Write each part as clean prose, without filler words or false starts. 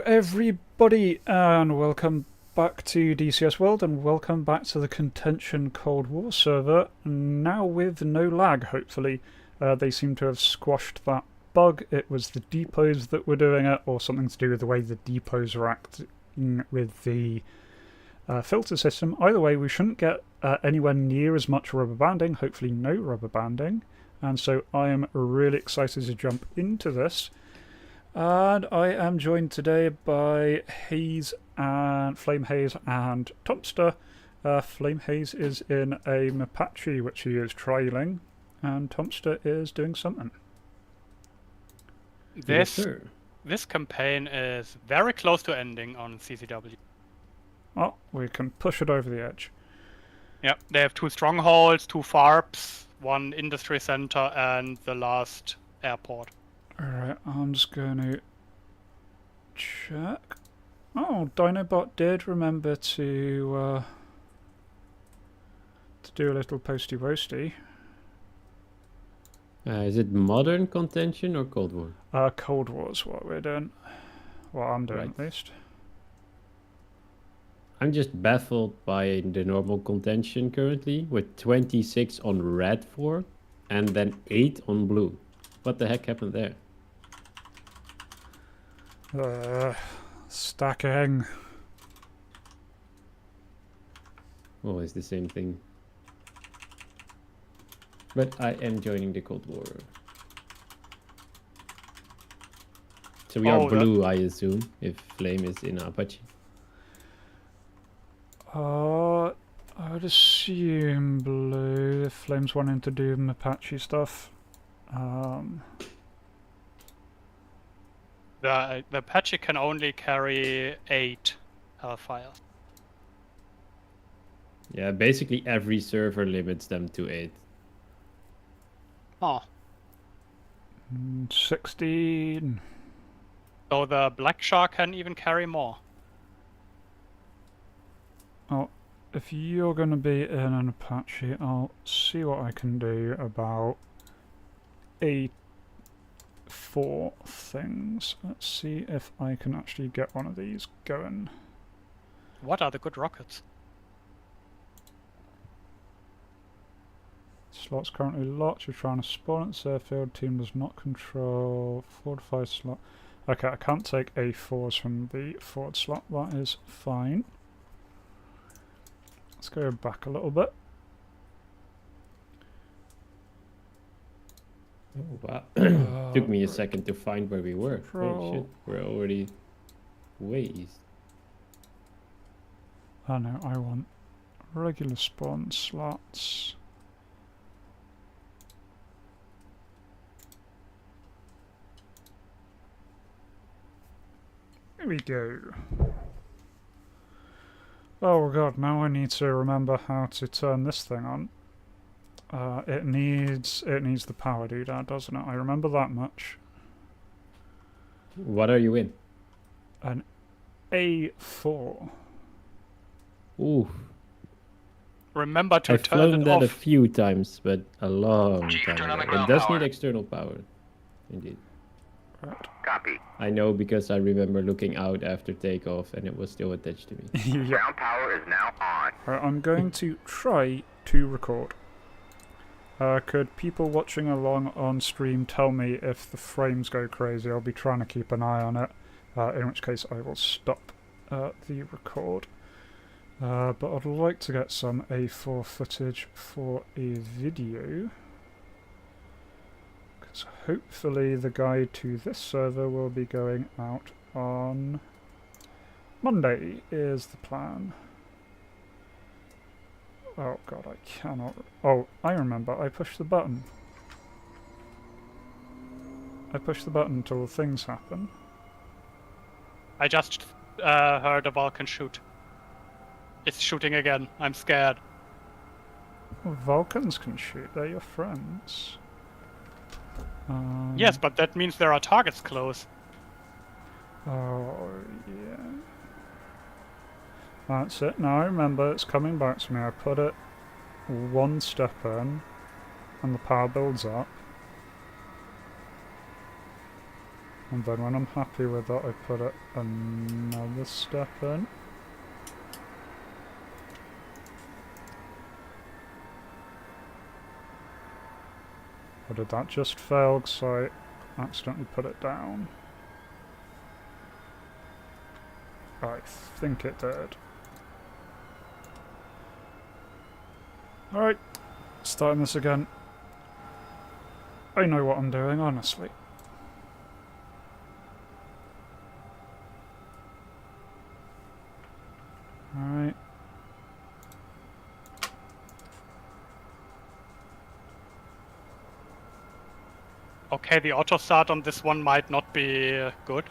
Everybody, and welcome back to DCS World, and welcome back to the Contention Cold War server, now with no lag, hopefully. They seem to have squashed that bug. It was the depots that were doing it, or something to do with the way the depots are acting with the filter system. Either way, we shouldn't get anywhere near as much rubber banding, hopefully no rubber banding, and so I am really excited to jump into this. And I am joined today by Flame Haze and Tomster. Flame Haze is in a Mapache which he is trailing, and Tomster is doing something. This campaign is very close to ending on CCW. Oh, we can push it over the edge. Yeah, they have 2 strongholds, 2 FARPs, 1 industry center, and the last airport. Alright, I'm just going to check. Oh, Dinobot did remember to do a little posty roasty. Is it modern contention or Cold War? Cold War's what we're doing. What I'm doing, at least. I'm just baffled by the normal contention currently, with 26 on red 4 and then 8 on blue. What the heck happened there? Stacking. Always the same thing. But I am joining the Cold War. So we are blue, I assume, if Flame is in Apache. I would assume blue if Flame's wanting to do Apache stuff. The Apache can only carry 8 files. Yeah, basically every server limits them to 8. Oh. 16. So the Black Shark can even carry more. Oh, if you're going to be in an Apache, I'll see what I can do about A4 things. Let's see if I can actually get one of these going. What are the good rockets? Slots currently locked. You're trying to spawn at the airfield. Team does not control forward 5 slot. Okay, I can't take A4s from the forward slot. That is fine. Let's go back a little bit. Oh, wow. Took me a second to find where we were. Holy shit, we're already way east. Oh no, I want regular spawn slots. Here we go. Oh god, now I need to remember how to turn this thing on. It needs the power doodad, doesn't it? I remember that much. What are you in? An A4. Ooh. Remember to I've turn flown it that off. a few times, but a long time ago. It does need external power. Indeed. Right. Copy. I know because I remember looking out after takeoff and it was still attached to me. Yeah. Ground power is now on. Right, I'm going to try to record. Could people watching along on stream tell me if the frames go crazy? I'll be trying to keep an eye on it, in which case I will stop the record. But I'd like to get some A4 footage for a video, because hopefully the guide to this server will be going out on Monday, is the plan. Oh god, I cannot... Oh, I remember, I pushed the button. I pushed the button until things happen. I just heard a Vulcan shoot. It's shooting again. I'm scared. Well, Vulcans can shoot, they're your friends. Yes, but that means there are targets close. Oh, yeah. That's it. Now I remember, it's coming back to me. I put it 1 step in, and the power builds up. And then when I'm happy with that, I put it another step in. Or did that just fail because I accidentally put it down? I think it did. Alright, starting this again. I know what I'm doing, honestly. Alright. Okay, the auto start on this one might not be good.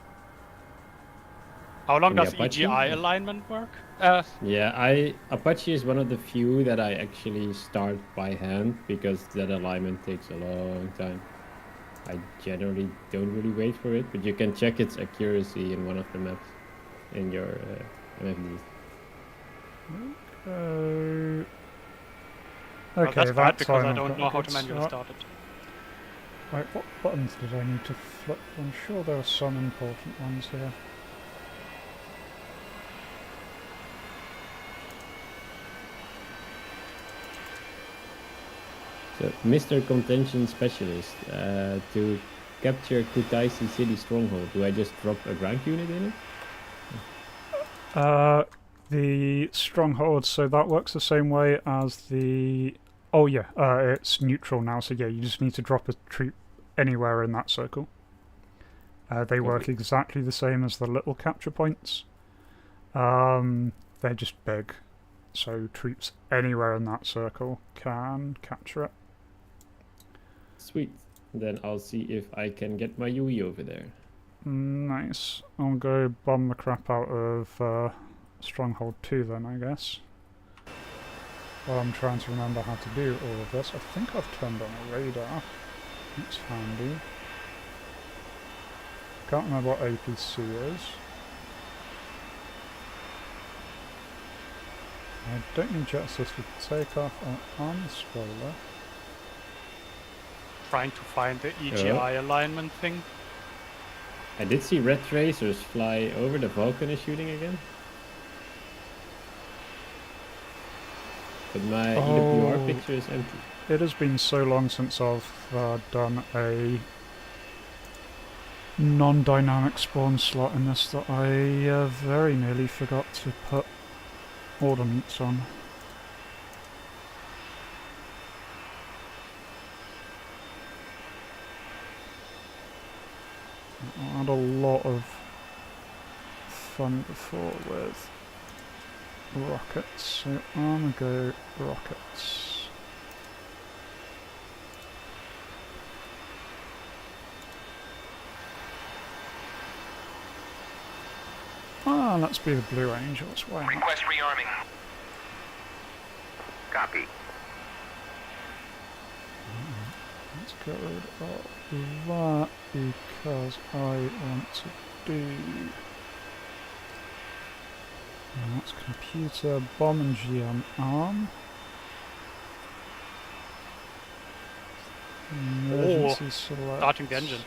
How long On the does Apache? EGI alignment work? Yeah, Apache is one of the few that I actually start by hand because that alignment takes a long time. I generally don't really wait for it, but you can check its accuracy in one of the maps in your MFDs. Okay, Well, that's that bad because time I I've don't got know a how good to manually start. start it. Right, what buttons did I need to flip? I'm sure there are some important ones here. So, Mr. Contention Specialist, to capture Kutaisi City Stronghold, do I just drop a ground unit in it? The strongholds, so that works the same way as the... Oh yeah, it's neutral now, so yeah, you just need to drop a troop anywhere in that circle. They work exactly the same as the little capture points. They're just big, so troops anywhere in that circle can capture it. Sweet. Then I'll see if I can get my Yui over there. Nice. I'll go bomb the crap out of Stronghold 2 then, I guess. While I'm trying to remember how to do all of this. I think I've turned on a radar. That's handy. Can't remember what APC is. I don't need jet assisted takeoff on the spoiler. Trying to find the EGI alignment thing. I did see red tracers fly over the Vulcan is shooting again. But my EWR picture is empty. It has been so long since I've done a non-dynamic spawn slot in this that I very nearly forgot to put ordnance on. I had a lot of fun before with rockets, so I'm gonna go rockets. Ah, let's be the Blue Angels. Why not? Request rearming. Copy. Let's get rid of that because I want to do... And that's computer, bomb and GM arm. Emergency select. Starting the engine.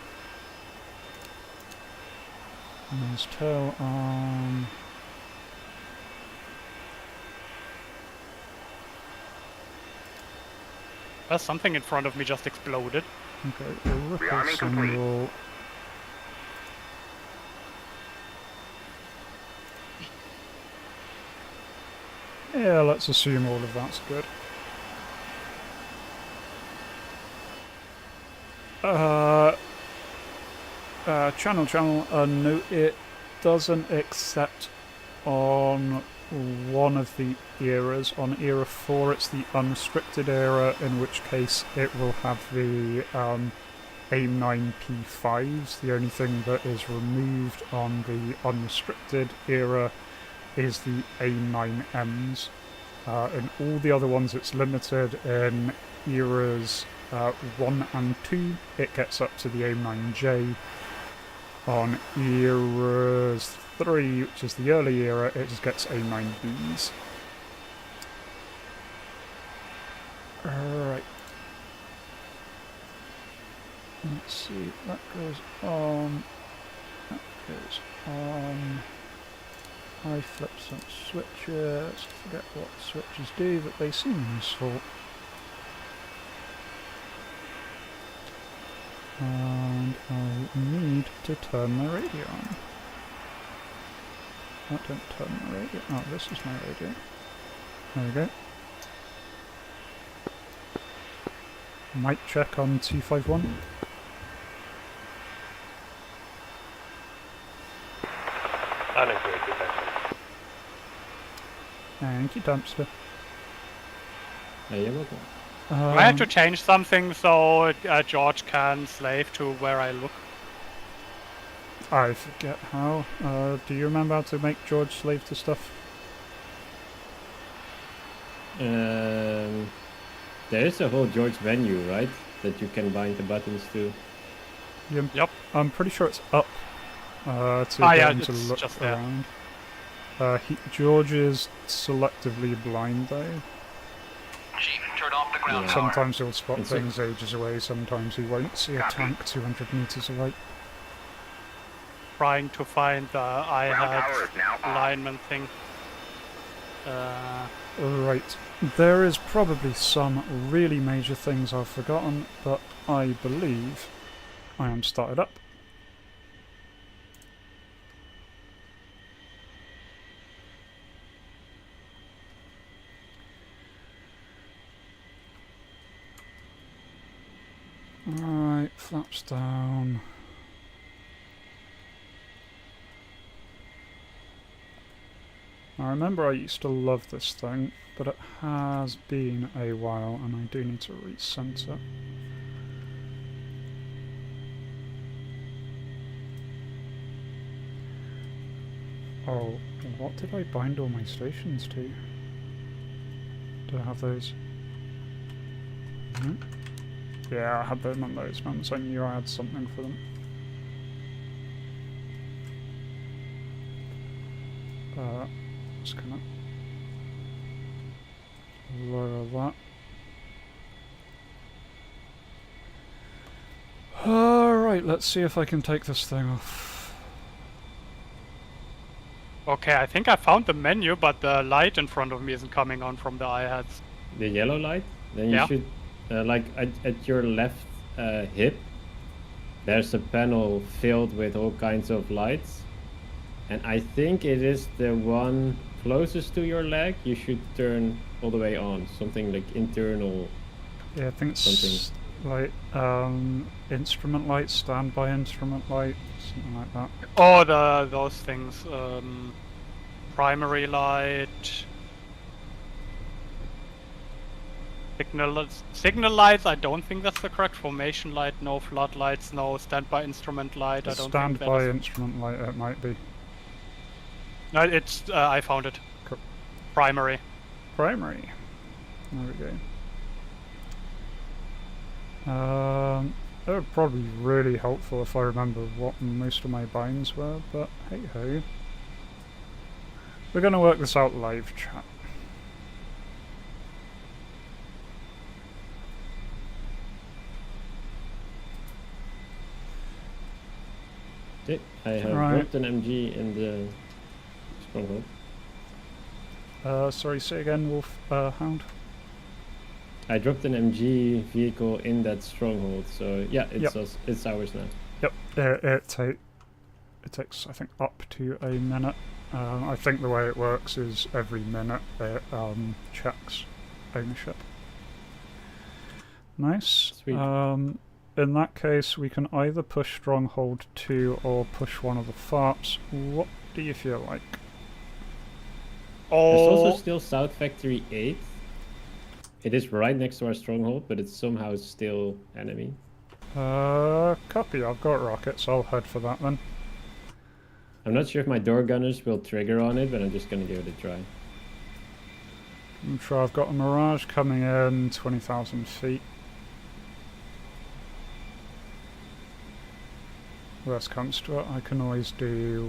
And there's tail arm. There's something in front of me just exploded. Okay, the ripple Rearming complete. symbol. Yeah, let's assume all of that's good. Channel, no, it doesn't accept on one of the eras. On era 4 it's the unrestricted era, in which case it will have the AIM-9P5s. The only thing that is removed on the unrestricted era is the AIM-9Ms. In all the other ones it's limited. In eras 1 and 2 it gets up to the AIM-9J. On eras 3, which is the early era, it just gets AIM-9Bs. Alright. Let's see, that goes on is on. I flip some switches, forget what switches do, but they seem useful. And I need to turn my radio on. That don't turn my radio. Oh, this is my radio. There we go. Mic check on 251. Thank you, dumpster. You're welcome. I have to change something so George can slave to where I look. I forget how. Do you remember how to make George slave to stuff? There is a whole George menu, right? That you can bind the buttons to. Yep. I'm pretty sure it's up to yeah, get him to it's look just there. around. George is selectively blind though. Chief, turn off the ground power. Sometimes he'll spot It's things ages away, sometimes he won't see a Copy. tank 200 meters away. Trying to find the I Ground had power is now on. alignment thing. Right, there is probably some really major things I've forgotten, but I believe I am started up. Alright, flaps down. I remember I used to love this thing, but it has been a while and I do need to recenter. Oh, what did I bind all my stations to? Do I have those? Mhm. Yeah, I had them on those ones. I knew I had something for them. Just gonna lower that. Alright, let's see if I can take this thing off. Okay, I think I found the menu, but the light in front of me isn't coming on from the iHads. The yellow light? Then you Yeah. should, like at your left hip, there's a panel filled with all kinds of lights. And I think it is the one closest to your leg. You should turn all the way on. Something like internal. Yeah, I think it's Something. like instrument light, standby instrument light, something like that. Oh, those things. Primary light. Signal lights, I don't think that's the correct. Formation light, no floodlights, no standby instrument light. I don't think that Standby is. instrument light, it might be. No, it's I found it. Cool. Primary. Primary. There we go. That would probably be really helpful if I remember what most of my binds were, but hey ho. We're going to work this out live, chat. Okay, I have Right. dropped an MG in the stronghold. Sorry, say again, Wolf, Hound? I dropped an MG vehicle in that stronghold, so yeah, it's Yep. it's ours now. Yep, it takes, I think, up to a minute. I think the way it works is every minute it checks ownership. Nice. Sweet. In that case, we can either push Stronghold 2 or push one of the FARPs. What do you feel like? There's Oh, also still South Factory 8. It is right next to our stronghold, but it's somehow still enemy. Copy. I've got rockets. I'll head for that then. I'm not sure if my door gunners will trigger on it, but I'm just gonna give it a try. I'm sure I've got a Mirage coming in 20,000 feet. Worst comes to it, I can always do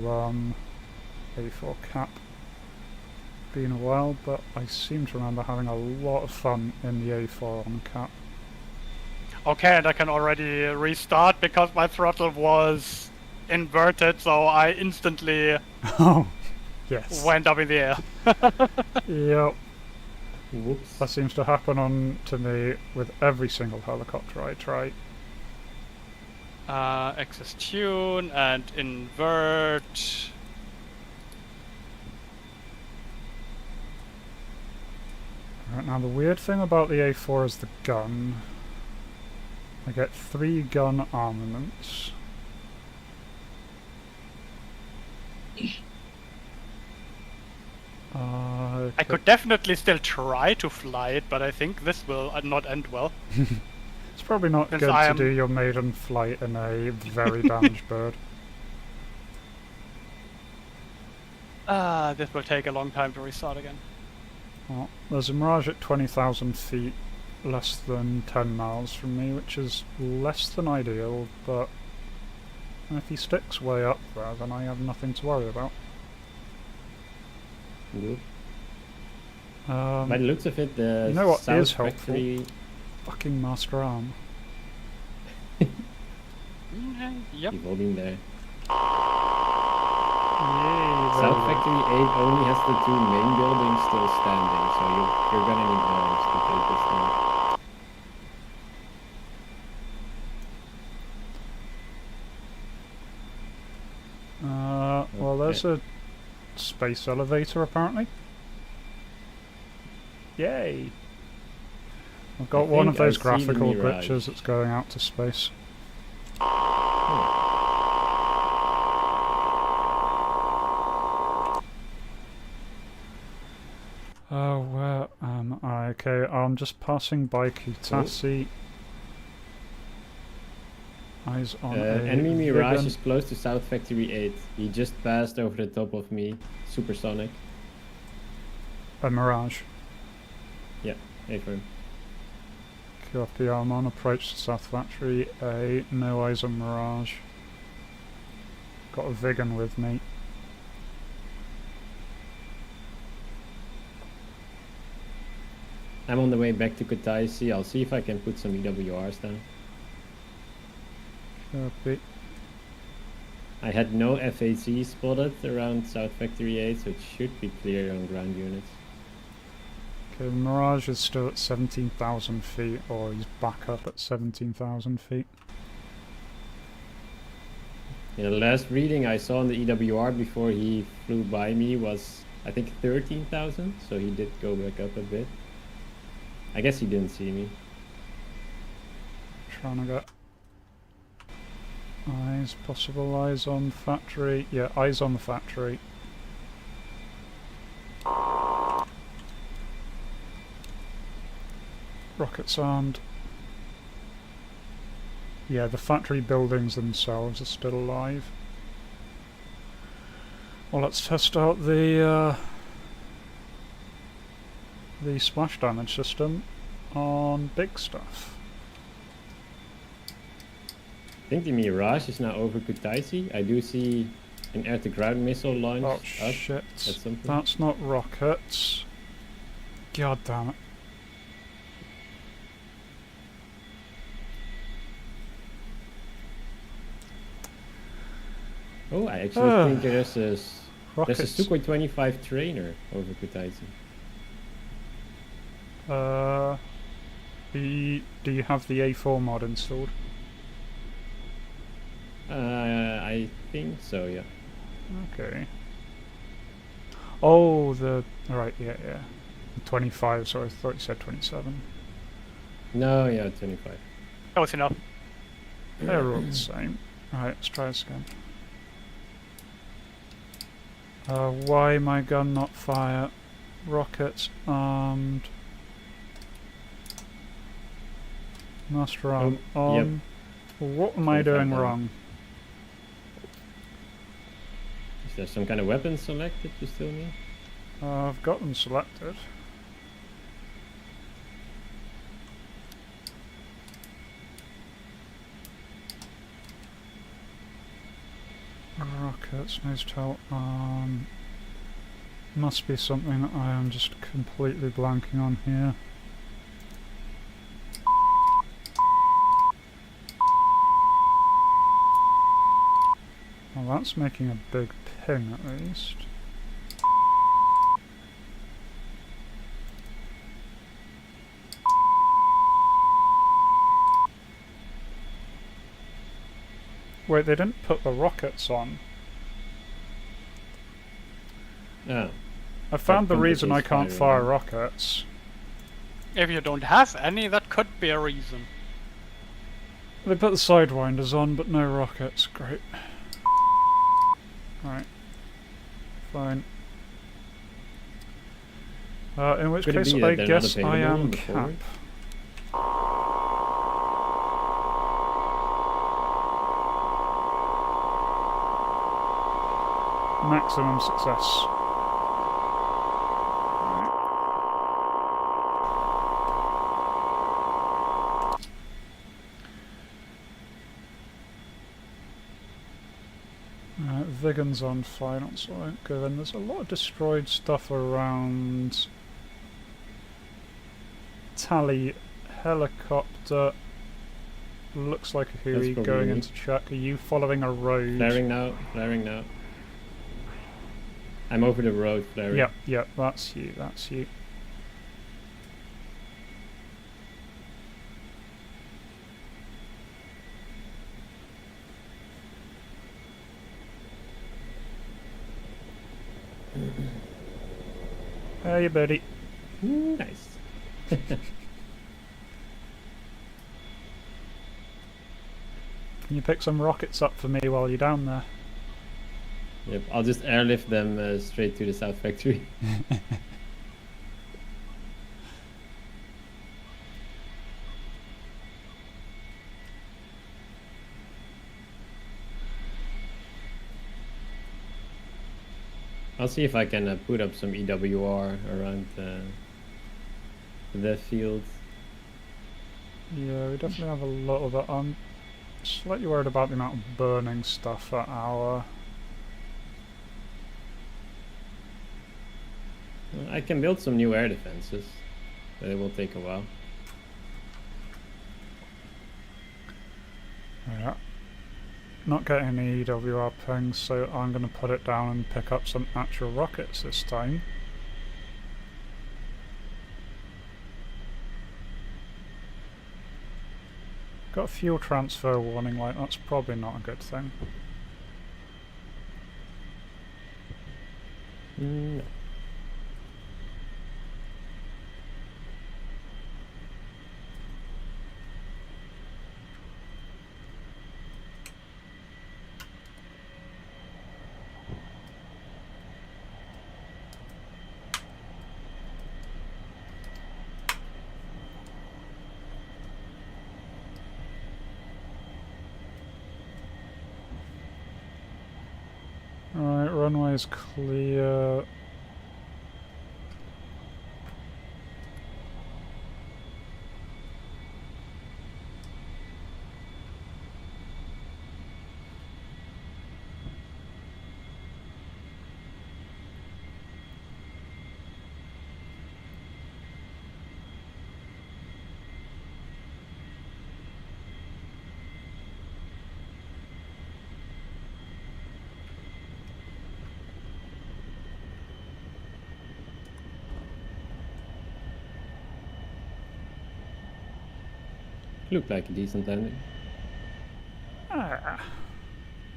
A4 cap. Been a while, but I seem to remember having a lot of fun in the A4 on cap. okay, and I can already restart because my throttle was inverted, so I instantly Oh, yes. went up in the air. Yep. Whoops. That seems to happen on to me with every single helicopter I try. Access tune and invert. Right, now the weird thing about the A4 is the gun. I get 3 gun armaments. I could definitely still try to fly it, but I think this will not end well. It's probably not Since good I to am- do your maiden flight in a very damaged bird. This will take a long time to restart again. Well, there's a Mirage at 20,000 feet, less than 10 miles from me, which is less than ideal, but if he sticks way up there, then I have nothing to worry about. Good. By the looks of it, the you know what South is helpful? Factory... Fucking Master Arm. Yep. evolving there. Yay, South Factory 8 only has the 2 main buildings still standing, so you're gonna need arms to take this down. Well, there's a space elevator apparently. Yay! I've got one of think I those see the graphical Mirage. glitches that's going out to space. Oh, where am I? Okay, I'm just passing by Kutasi. Eyes on a Enemy Mirage Vigan. is close to South Factory 8. He just passed over the top of me. Supersonic. A Mirage. Wait for him. Copy, I'm on approach to South Factory A. No eyes on Mirage. Got a Vigan with me. I'm on the way back to Kutaisi. I'll see if I can put some EWRs down. Copy. I had no FAC spotted around South Factory 8, so it should be clear on ground units. Okay, the Mirage is still at 17,000 feet, or he's back up at 17,000 feet. Yeah, the last reading I saw on the EWR before he flew by me was, I think, 13,000, so he did go back up a bit. I guess he didn't see me. Trying to get eyes, possible eyes on factory. Yeah, eyes on the factory. Rockets armed. Yeah, the factory buildings themselves are still alive. Well, let's test out the splash damage system on big stuff. I think the Mirage is now over Kutaisi. I do see an air-to-ground missile launch Oh up shit, at something. that's not rockets. God damn it. Oh, I actually think there's a Rockets. Sukhoi 25 trainer over Kutaisi. Do you have the A4 mod installed? I think so, yeah. Okay. Oh, right, yeah. 25, so I thought you said 27. No, yeah, 25. Close enough. They're all the same. Right, let's try this again. Why my gun not fire? Rockets armed. Master arm on. What am I doing wrong? Is there some kind of weapon selected you still need? I've got them selected. Rockets, nose tail arm. Must be something that I am just completely blanking on here. That's making a big ping at least. Wait, they didn't put the rockets on. Oh. I found the reason I can't fire firing. rockets. If you don't have any, that could be a reason. They put the sidewinders on, but no rockets. Great. Right. Fine. In which Could it case, be that I they're guess not I available am on the cap. forward? Maximum success. Vigan's on fine, so I won't go in. There's a lot of destroyed stuff around. Tally helicopter. Looks like a Hui That's going probably into check. Are you following a road? Flaring now, flaring now. I'm over the road, flaring. Yep, yep, that's you, that's you. Hey, buddy. Nice. Can you pick some rockets up for me while you're down there? Yep, I'll just airlift them straight to the South Factory. I'll see if I can put up some EWR around the field. Yeah, we definitely have a lot of it. I'm slightly worried about the amount of burning stuff at our... I can build some new air defenses, but it will take a while. Yeah. Not getting any EWR pings, so I'm going to put it down and pick up some actual rockets this time. Got a fuel transfer warning light, that's probably not a good thing. No. Alright, runway's clear. Looked like a decent landing. Ah,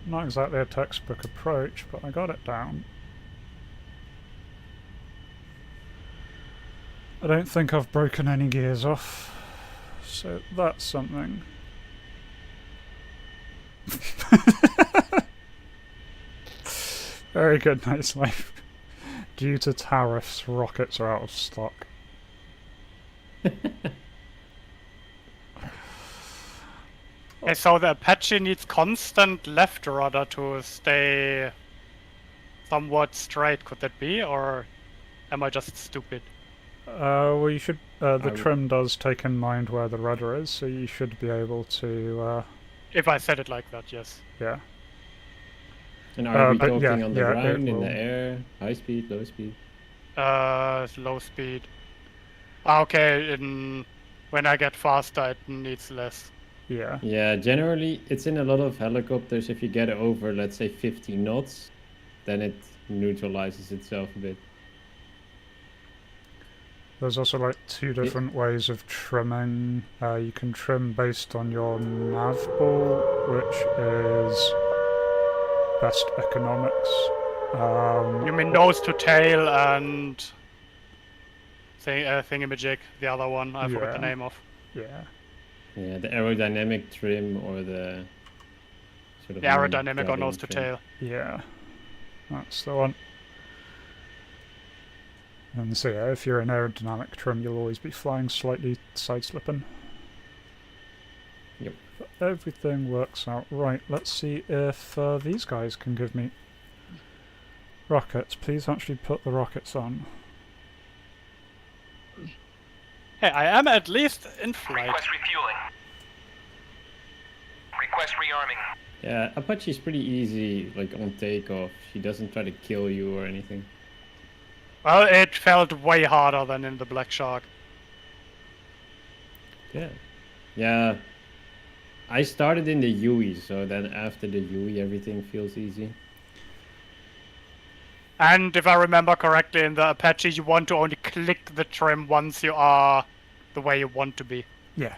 not exactly a textbook approach, but I got it down. I don't think I've broken any gears off, so that's something. Very good, nice life. Due to tariffs, rockets are out of stock. Okay, so the Apache needs constant left rudder to stay somewhat straight. Could that be, or am I just stupid? Well, you should. The would- trim does take in mind where the rudder is, so you should be able to. If I said it like that, yes. Yeah. And are we but talking yeah, on the yeah, it ground, in will. the air, high speed, low speed? Low speed. Ah, okay. When I get faster, it needs less. Yeah. Yeah, generally it's in a lot of helicopters. If you get over, let's say 50 knots, then it neutralizes itself a bit. There's also like two different ways of trimming. You can trim based on your nav ball, which is best economics. You mean nose to tail and thingamajig, the other one I forgot the Yeah. name of. Yeah. Yeah, the aerodynamic trim or the sort of The aerodynamic or non-jutting nose to trim. tail. Yeah. That's the one. And so yeah, if you're in aerodynamic trim, you'll always be flying slightly side-slipping. Yep. But everything works out right. Let's see if these guys can give me rockets. Please actually put the rockets on. Hey, I am at least in flight. Request refueling. Request rearming. Yeah, Apache's pretty easy, like on takeoff. She doesn't try to kill you or anything. Well, it felt way harder than in the Black Shark. Yeah. Yeah. I started in the UE, so then after the UE everything feels easy. And if I remember correctly, in the Apache, you want to only click the trim once you are the way you want to be. Yeah.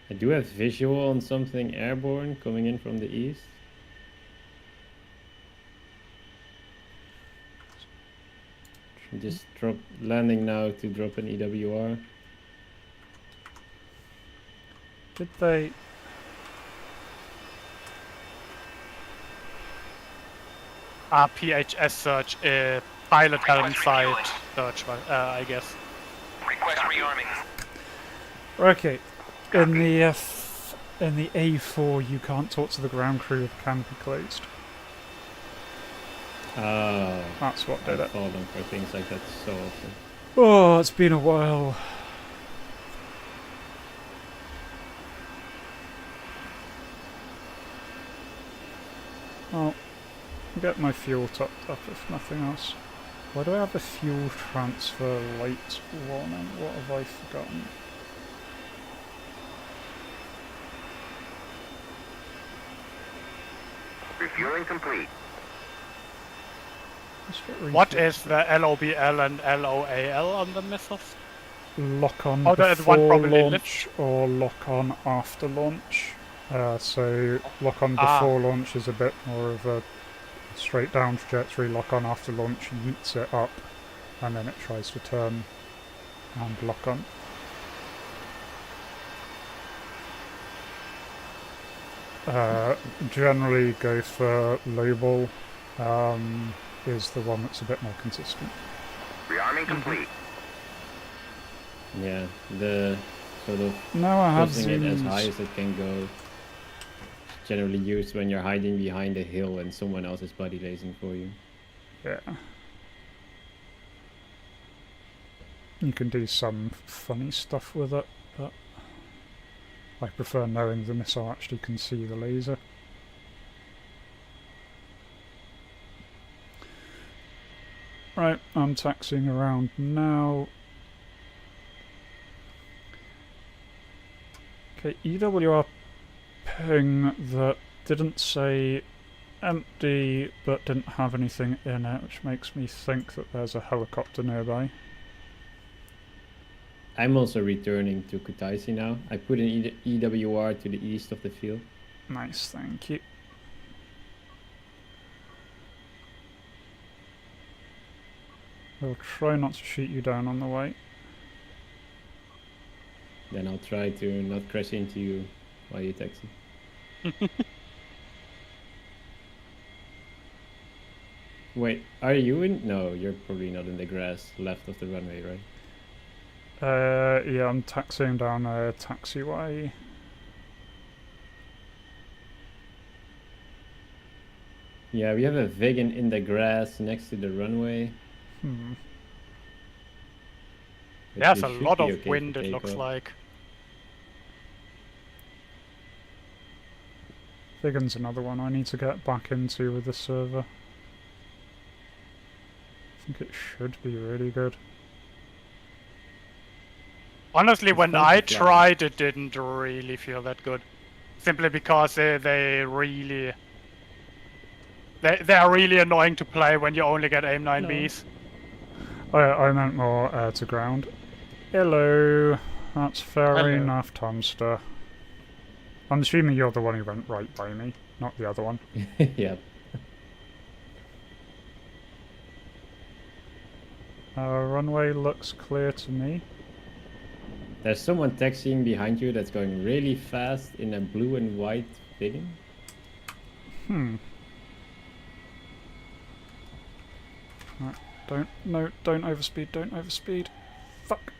I do have visual on something airborne coming in from the east. Just landing now to drop an EWR. Did they... PHS search, pilot helm side search, I guess. Request rearming. Okay. In the A4, you can't talk to the ground crew with the canopy closed. Oh, That's what did I've it. fallen for things like that so often. Oh, it's been a while. Well, get my fuel topped up if nothing else. Why do I have a fuel transfer light warning? What have I forgotten? Refueling complete. What is the LOBL and LOAL on the missiles? Lock on Oh, that one before probably launch or lock on after launch. So lock on before launch is a bit more of a straight down trajectory. Lock on after launch yeets it up, and then it tries to turn and lock on. Generally go for low ball. Is the one that's a bit more consistent. Rearming complete. Yeah, the sort of Now I have pushing it as high zooms. as it can go. Generally used when you're hiding behind a hill and someone else is body lasing for you. Yeah. You can do some funny stuff with it, but I prefer knowing the missile actually can see the laser. Right, I'm taxiing around now. Okay, EWR ping that didn't say empty but didn't have anything in it, which makes me think that there's a helicopter nearby. I'm also returning to Kutaisi now. I put an EWR to the east of the field. Nice, thank you. I'll try not to shoot you down on the way. Then I'll try to not crash into you while you taxi. Wait, are you in? No, you're probably not in the grass left of the runway, right? Yeah, I'm taxiing down a taxiway. Yeah, we have a vegan in the grass next to the runway. Hmm. which There's we a should lot be of okay wind, for it looks takeoff. like. Vegan's another one I need to get back into with the server. think it should be really good. Honestly, It's when fun to I fly. tried, it didn't really feel that good. Simply because they really... They are really annoying to play when you only get aim 9Bs. I meant more air to ground. Hello. That's fair Hello. enough, Tomster. I'm assuming you're the one who went right by me, not the other one. Yeah. Runway looks clear to me. There's someone taxiing behind you that's going really fast in a blue and white thing. Hmm. Right. Don't overspeed, don't overspeed. Fuck.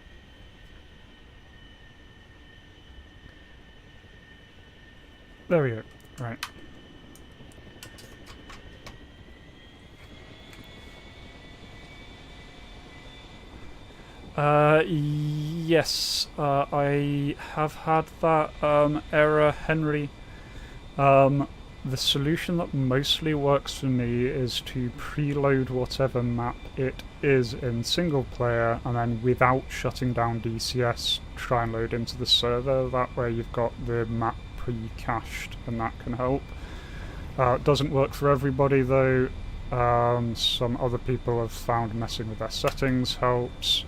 There we go. Right. Yes, I have had that error, Henry. The solution that mostly works for me is to preload whatever map it is in single player, and then without shutting down DCS, try and load into the server. That way you've got the map pre-cached, and that can help. It doesn't work for everybody though. Some other people have found messing with their settings helps.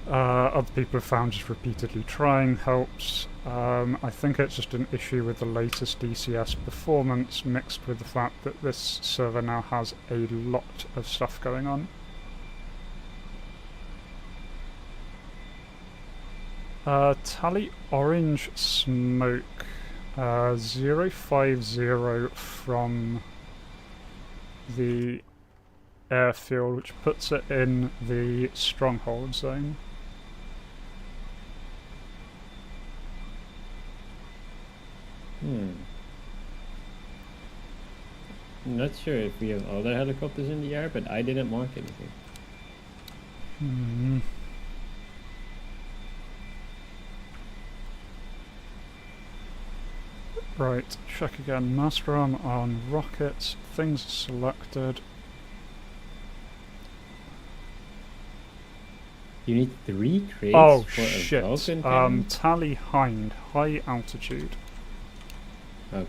Other people have found just repeatedly trying helps. I think it's just an issue with the latest DCS performance mixed with the fact that this server now has a lot of stuff going on. Tally orange smoke 050 from the airfield, which puts it in the stronghold zone. I'm not sure if we have other helicopters in the air, but I didn't mark anything. Right, check again. Master arm on rockets. Things selected. You need 3 crates Oh for a shit. Vulcan cannon? Tally hind. High altitude. Okay.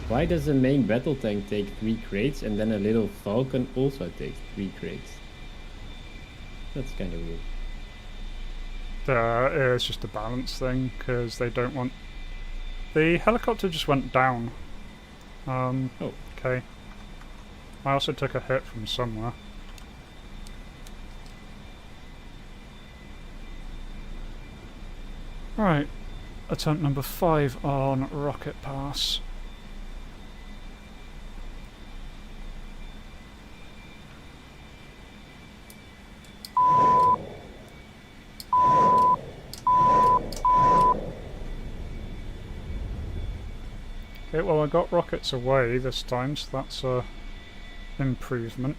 Why does the main battle tank take 3 crates and then a little Vulcan also takes 3 crates? That's kind of weird. It's just a balance thing, because they don't want... The helicopter just went down. Oh. Okay. I also took a hit from somewhere. Right. Attempt number 5 on rocket pass. Okay, well I got rockets away this time, so that's a improvement.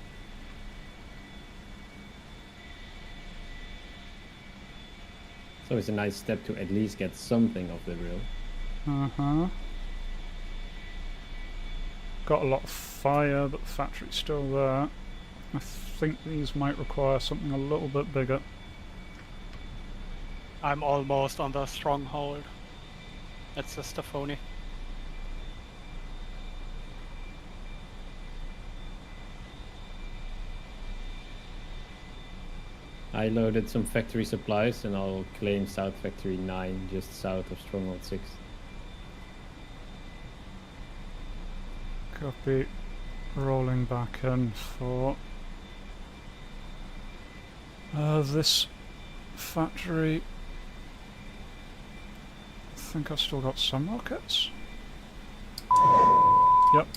So it's a nice step to at least get something off the grill. Uh-huh. Got a lot of fire, but the factory's still there. I think these might require something a little bit bigger. I'm almost on the stronghold. That's just a phony. I loaded some factory supplies and I'll claim South Factory 9 just south of Stronghold 6. Copy. Rolling back in for this factory. I think I've still got some rockets. Yep.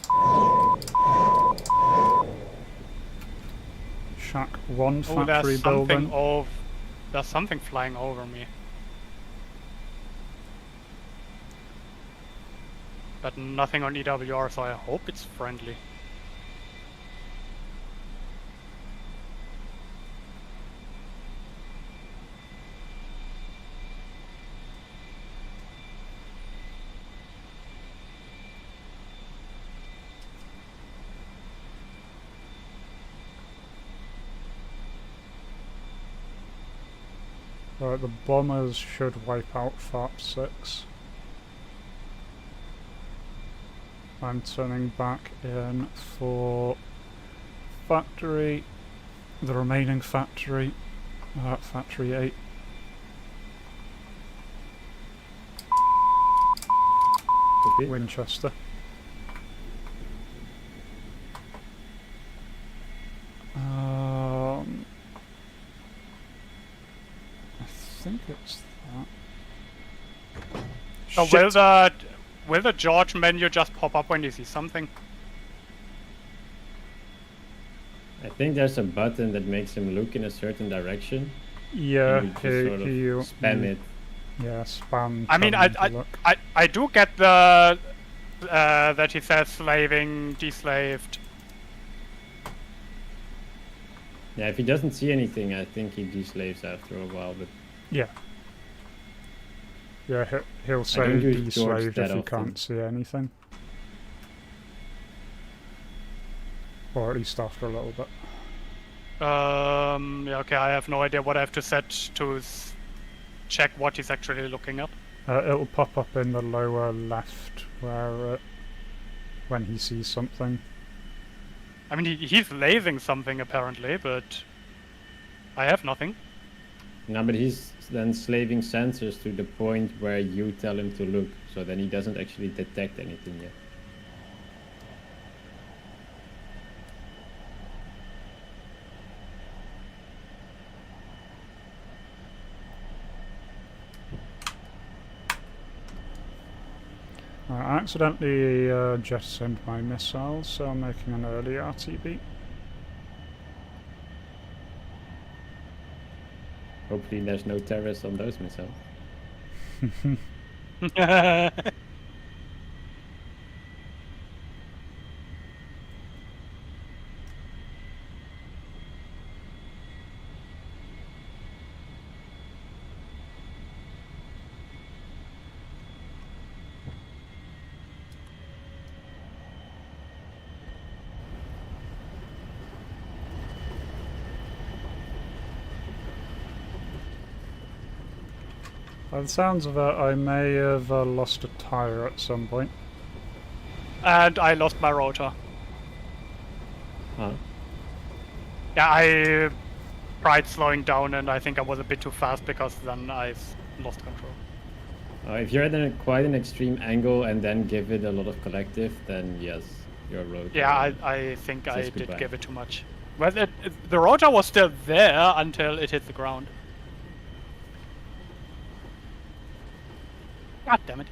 Shack 1 Oh, factory there's something building. There's something flying over me. But nothing on EWR, so I hope it's friendly. Right, the bombers should wipe out FAP 6. I'm turning back in for factory, the remaining factory, factory 8. Copy. Winchester. I think it's that. So Shit. will the George menu just pop up when you see something? I think there's a button that makes him look in a certain direction. Yeah, and you just sort of spam it. Yeah, spam. I mean, tell him to look. I do get the that he says slaving, deslaved. Yeah, if he doesn't see anything, I think he deslaves after a while. But Yeah. Yeah, he'll say don't use George deslaved that if he often. can't see anything. Or at least after a little bit. Yeah, okay, I have no idea what I have to set to check what he's actually looking at. It'll pop up in the lower left where when he sees something. I mean, he's lasing something apparently, but I have nothing. no, but he's then slaving sensors to the point where you tell him to look. So then he doesn't actually detect anything yet. I accidentally jettisoned my missiles, so I'm making an early RTB. Hopefully there's no terrorists on those missiles. By the sounds of it, I may have lost a tyre at some point. And I lost my rotor. Huh? Yeah, I tried slowing down and I think I was a bit too fast because then I lost control. If you're at quite an extreme angle and then give it a lot of collective, then yes, your rotor. Yeah, I think I says did goodbye. give it too much. Well, the rotor was still there until it hit the ground. God damn it.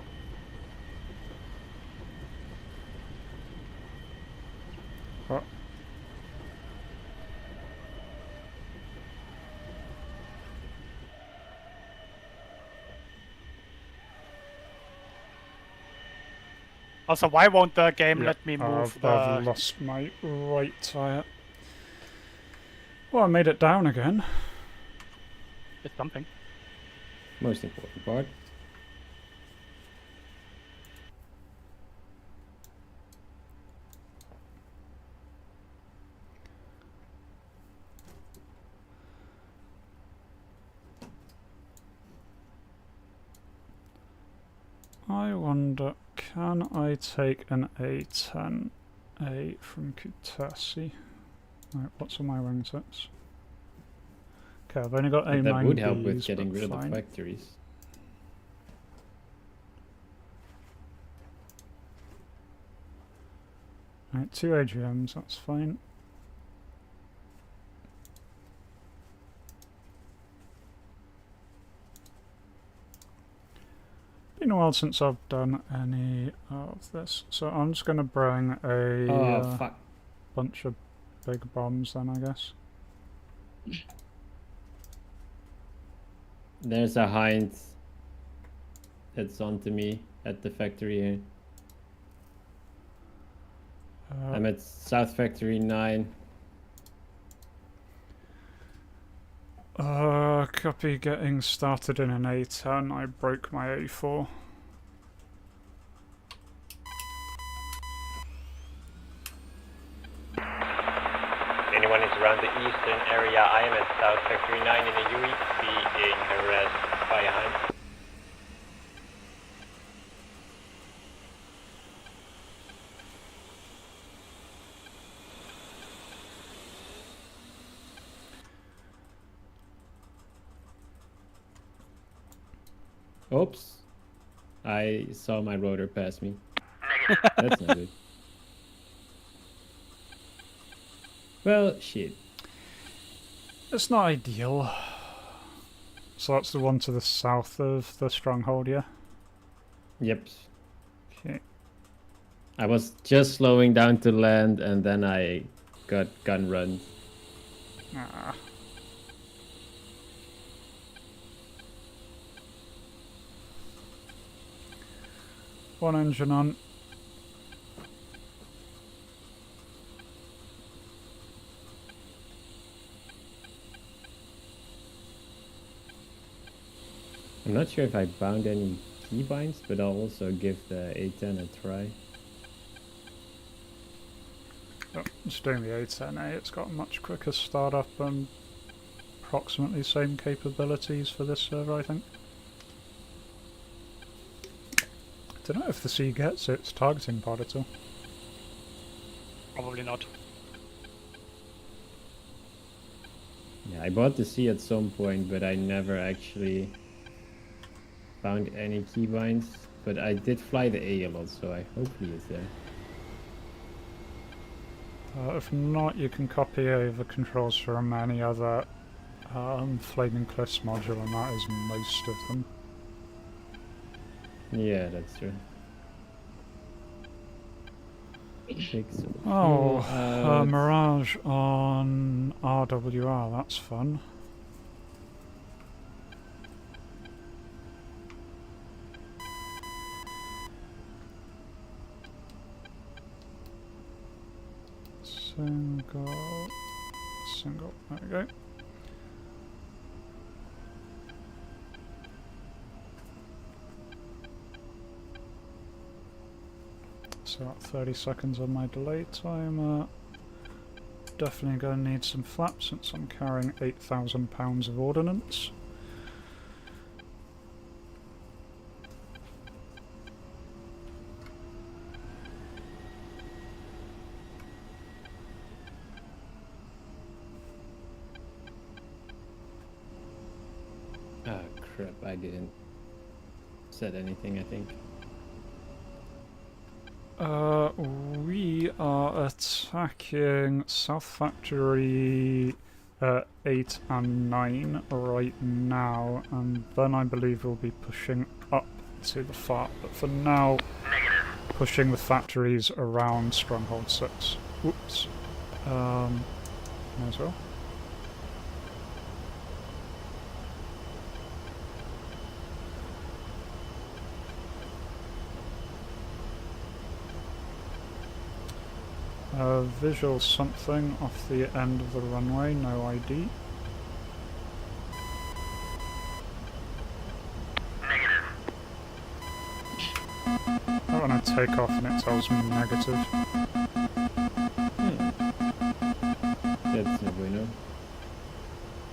Oh. Also, why won't the game Yeah, let me move I've lost my right tyre. Well, I made it down again. It's something. Most important part. I wonder, can I take an A10A from Kutasi? Right, what's on my wingtips? Okay, I've only got A9Bs, That would help with getting but rid of fine. the factories. Right, 2 AGMs, that's fine. Been a while since I've done any of this, so I'm just going to bring a Oh, fuck. bunch of big bombs then, I guess. There's a hind that's onto me at the factory here. I'm at South Factory 9. Copy, getting started in an A10. I broke my A4. Anyone is around the eastern area, I am at South Factory 9 in a UE, being red Oops. I saw my rotor pass me. Negative. That's not good. Well, shit. It's not ideal. So that's the one to the south of the stronghold, yeah? Yep. Okay. I was just slowing down to land and then I got gun run. Ah. One engine on. I'm not sure if I found any keybinds, but I'll also give the A10 a try. Oh, just doing the A10A, it's got a much quicker startup and approximately same capabilities for this server, I think. I don't know if the C gets its targeting pod at all. Probably not. Yeah, I bought the C at some point, but I never actually found any keybinds. But I did fly the A a lot, so hopefully it's there. If not, you can copy over controls from any other Flaming Cliffs module, and that is most of them. Yeah, that's true. Oh, out. Mirage on RWR, that's fun. Single, there we go. So at 30 seconds on my delay timer. Definitely going to need some flaps since I'm carrying 8,000 pounds of ordnance. Ah, crap, I didn't set anything, I think. We are attacking South Factory 8 and 9 right now, and then I believe we'll be pushing up to the far, but for now, pushing the factories around Stronghold 6. Whoops. May as well. Visual something off the end of the runway, no ID. I want to take off and it tells me negative. That's no bueno.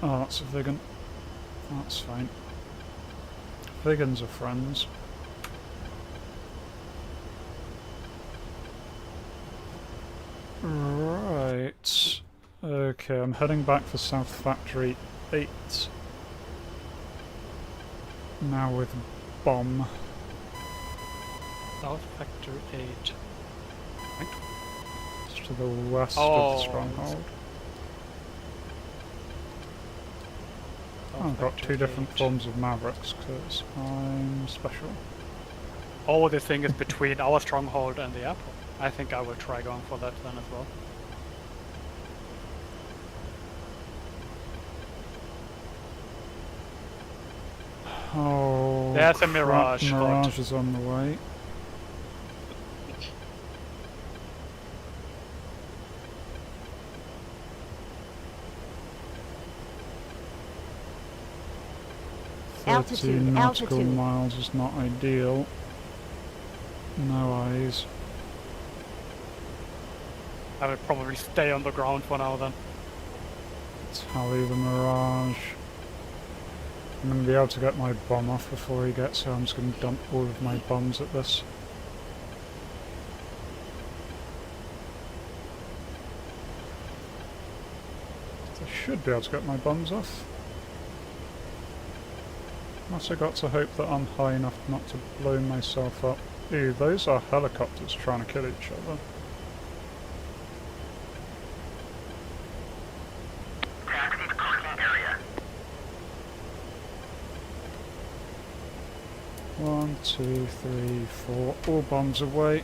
Oh, that's a vegan. That's fine. Vegans are friends. Right. Okay, I'm heading back for South Factory 8. Now with bomb. South Factor 8. Just to the west of Oh, the stronghold. South I've got Factor two different 8. forms of Mavericks because I'm special. Oh, the thing is between our stronghold and the airport. I think I will try going for that then as well. Oh, There's a crap, Mirage. Mirage is on the way. Altitude, 13 nautical altitude. miles is not ideal. No eyes. I will probably stay on the ground for now then. Tally the Mirage. I'm going to be able to get my bomb off before he gets here. I'm just going to dump all of my bombs at this. I should be able to get my bombs off. Also got to hope that I'm high enough not to blow myself up. Ooh, those are helicopters trying to kill each other. Taxi to parking area. 1, 2, 3, 4. All bombs away.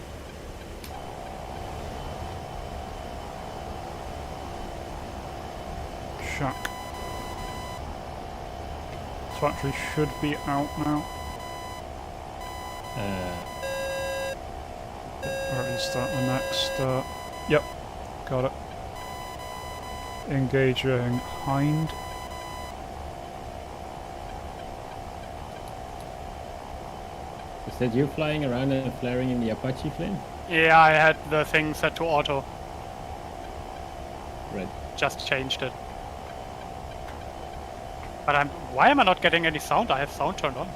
Shack. This factory should be out now. Or at least at the next. Yep, got it. Engaging hind. Is that you flying around and flaring in the Apache flame? Yeah, I had the thing set to auto. Right. Just changed it. But why am I not getting any sound? I have sound turned on.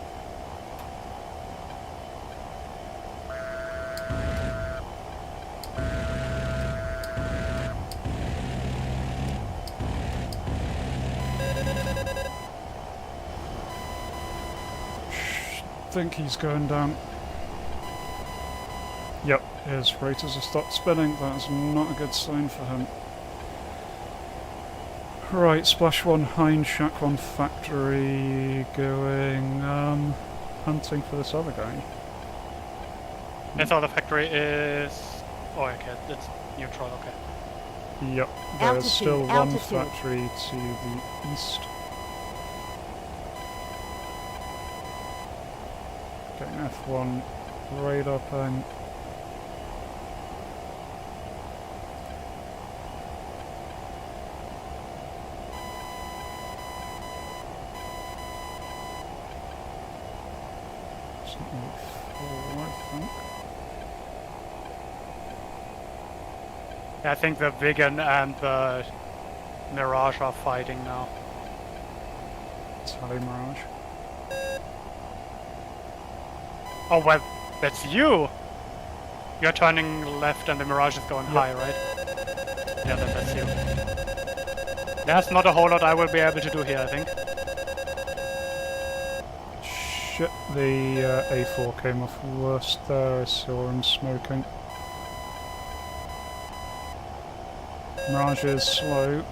Think he's going down. Yep, his rotors have stopped spinning. That's not a good sign for him. Right, splash 1 hind, shack 1 factory, going hunting for this other guy. This other factory is... Oh, okay, it's neutral, okay. Yep, there is Altitude, still one altitude. factory to the east. Getting F1 radar ping. Something like 4, I think. Yeah, I think the Vegan and the Mirage are fighting now. Tally Mirage. Oh, well, that's you! You're turning left and the Mirage is going high, right? Yeah, then that's you. There's not a whole lot I will be able to do here, I think. Shit, the A4 came off worst there. I saw him smoking. Mirage is slow.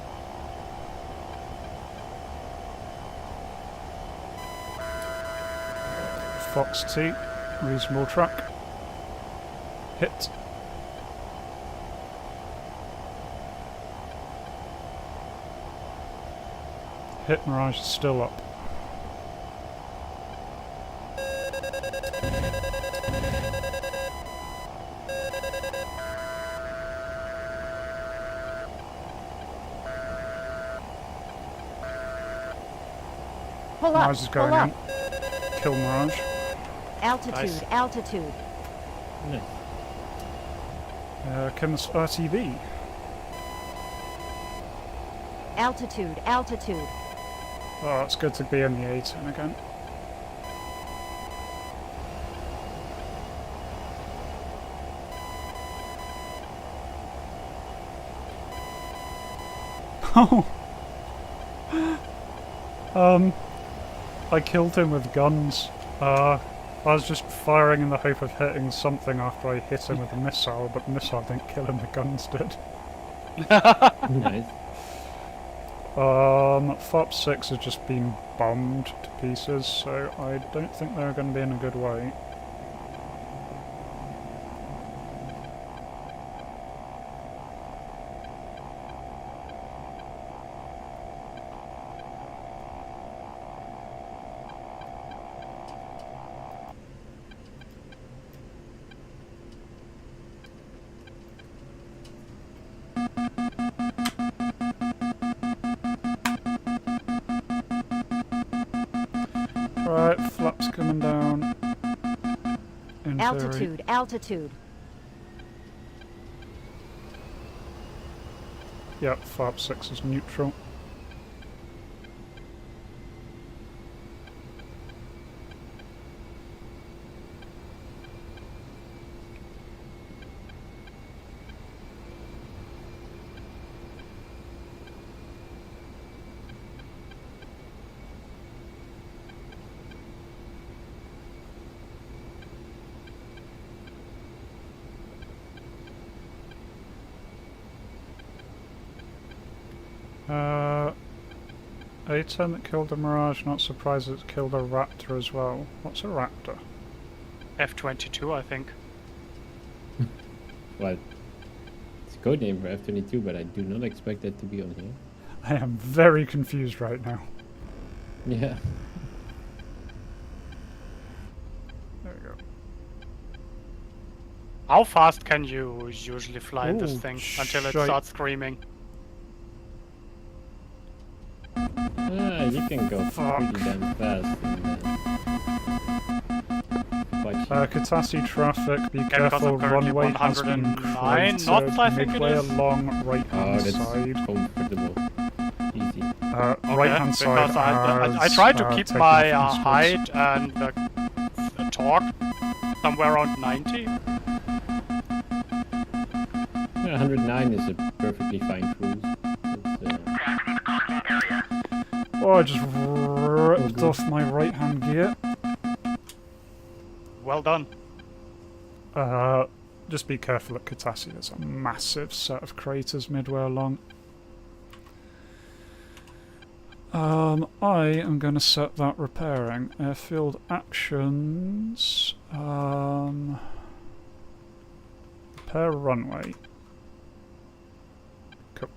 Fox T, reasonable track. Hit. Hit. Mirage is still up. Pull up, Mirage is going pull in. up. Kill Mirage. Altitude, Nice. altitude. Nice. Chemist RTV. Altitude, altitude. Oh, it's good to be in the A10 again. Oh! I killed him with guns. I was just firing in the hope of hitting something after I hit him with a missile, but the missile didn't kill him, the guns did. Nice. FOP 6 has just been bombed to pieces, so I don't think they're going to be in a good way. Right, flaps coming down. In theory. Altitude, altitude. Yep, FOP 6 is neutral. A10 that killed the Mirage, not surprised it killed a Raptor as well. What's a Raptor? F-22, I think. Well, it's a code name for F-22, but I do not expect that to be on here. I am very confused right now. Yeah. There we go. How fast can you usually fly this Ooh, thing until it shite. starts screaming? You can go pretty damn fast. Katassi traffic, be because careful, I'm currently runway has been 109 cratered knots, I think it midway is. along right Oh, hand that's side. comfortable. Easy. Right hand side because I tried to keep taken my from space. height and the torque somewhere around 90. Yeah, 109 is a perfectly fine cruise. Oh, I just ripped off my right hand gear. Well done. Just be careful at Katassi, there's a massive set of craters midway along. I am going to set that repairing. Airfield actions. Repair runway. Cool.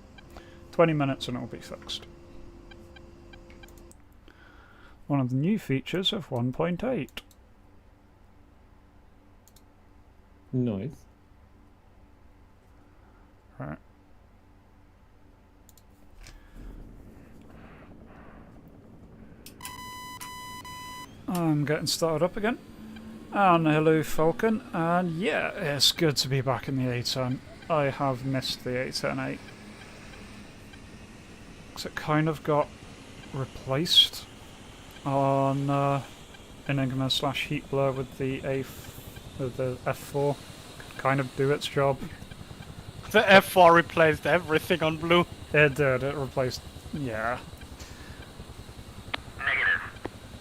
20 minutes and it'll be fixed. One of the new features of 1.8. Nice. Right. I'm getting started up again. And hello Falcon, and yeah, it's good to be back in the A10. I have missed the A10A. Because it kind of got replaced on Enigma / Heatblur with the F4. Could kind of do its job. The F4 replaced everything on blue. It did, it replaced, yeah. Negative.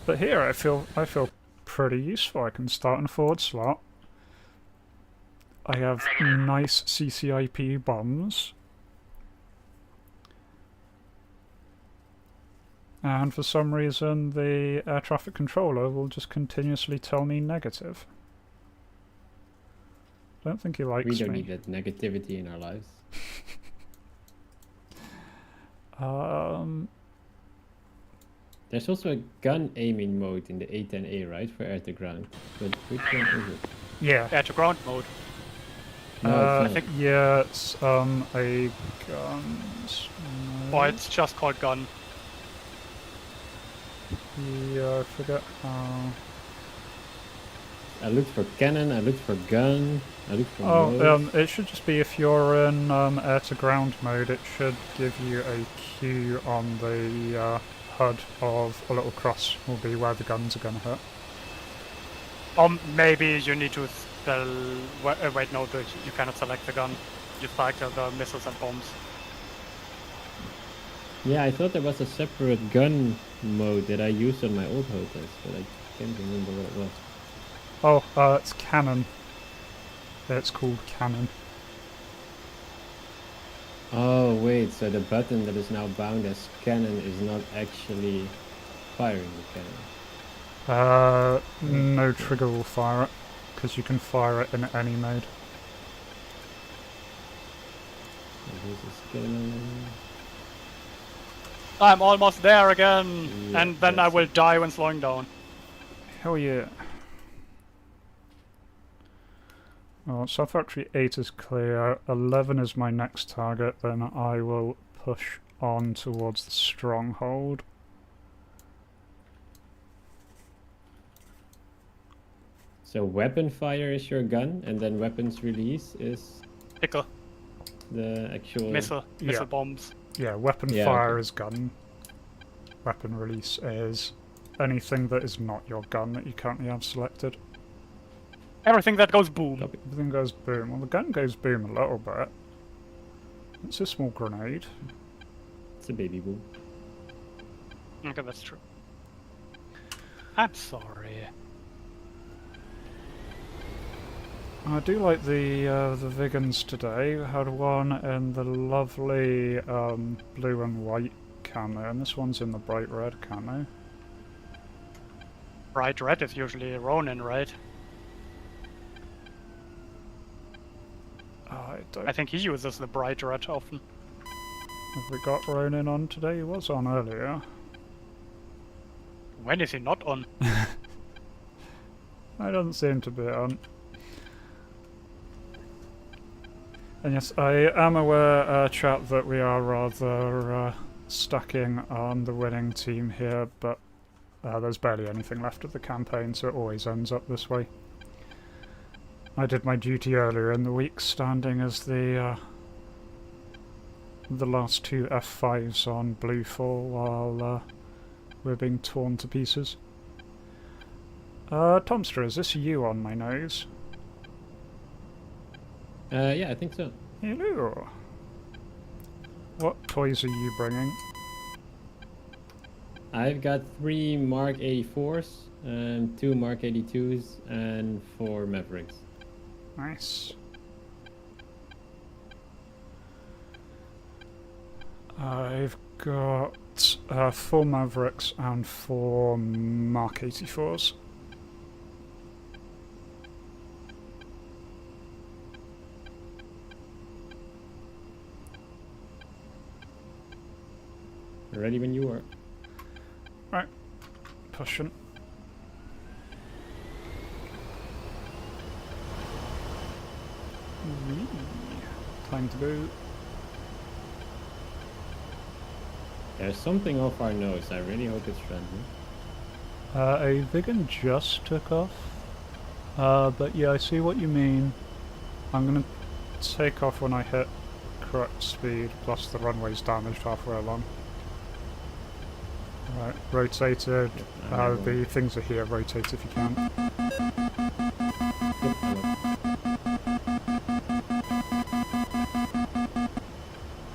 But here I feel pretty useful. I can start in forward slot. I have nice CCIP bombs. And for some reason the air traffic controller will just continuously tell me negative. I don't think he likes me. We don't need that negativity in our lives. There's also a gun aiming mode in the A10A, right, for air to ground. But which one is it? Yeah. Air to ground mode. No, it's not. Yeah, it's a guns. Or it's just called gun. Yeah, I forget how. I looked for cannon, I looked for gun, I looked for mode. It should just be if you're in air to ground mode, it should give you a cue on the HUD of a little cross will be where the guns are going to hit. Or maybe you need to wait, no, you cannot select the gun. You select the missiles and bombs. Yeah, I thought there was a separate gun mode that I used on my old hotels, but I can't remember what it was. Oh, it's cannon. It's called cannon. Oh wait, so the button that is now bound as cannon is not actually firing the cannon. No trigger will fire it, because you can fire it in any mode. So this is cannon. I'm almost there again! Yeah, and then I will die when slowing down. Hell yeah. Well, South Factory 8 is clear, 11 is my next target, then I will push on towards the stronghold. So weapon fire is your gun, and then weapons release is Pickle. the actual... Missile Yeah. bombs. Yeah, weapon Yeah, fire okay. is gun. Weapon release is anything that is not your gun that you currently have selected. Everything that goes boom. Copy. Everything goes boom. Well, the gun goes boom a little bit. It's a small grenade. It's a baby boom. Okay, that's true. I'm sorry. I do like the Vigans today. We had one in the lovely blue and white camo, and this one's in the bright red camo. Bright red is usually Ronin, right? I think he uses the bright red often. Have we got Ronin on today? He was on earlier. When is he not on? I don't seem to be on. And yes, I am aware, chat, that we are rather stacking on the winning team here, but there's barely anything left of the campaign, so it always ends up this way. I did my duty earlier in the week, standing as the last two F5s on Bluefall while we're being torn to pieces. Tomster, is this you on my nose? Yeah, I think so. Hello. What toys are you bringing? I've got 3 Mark 84s, 2 Mark 82s, and 4 Mavericks. Nice. I've got 4 Mavericks and 4 Mark 84s. Ready when you are. Right, pushing. Time to go. There's something off our nose. I really hope it's friendly. A vegan just took off. But yeah, I see what you mean. I'm gonna take off when I hit correct speed, plus the runway's damaged halfway along. Right, rotated. The things are here, rotate if you can.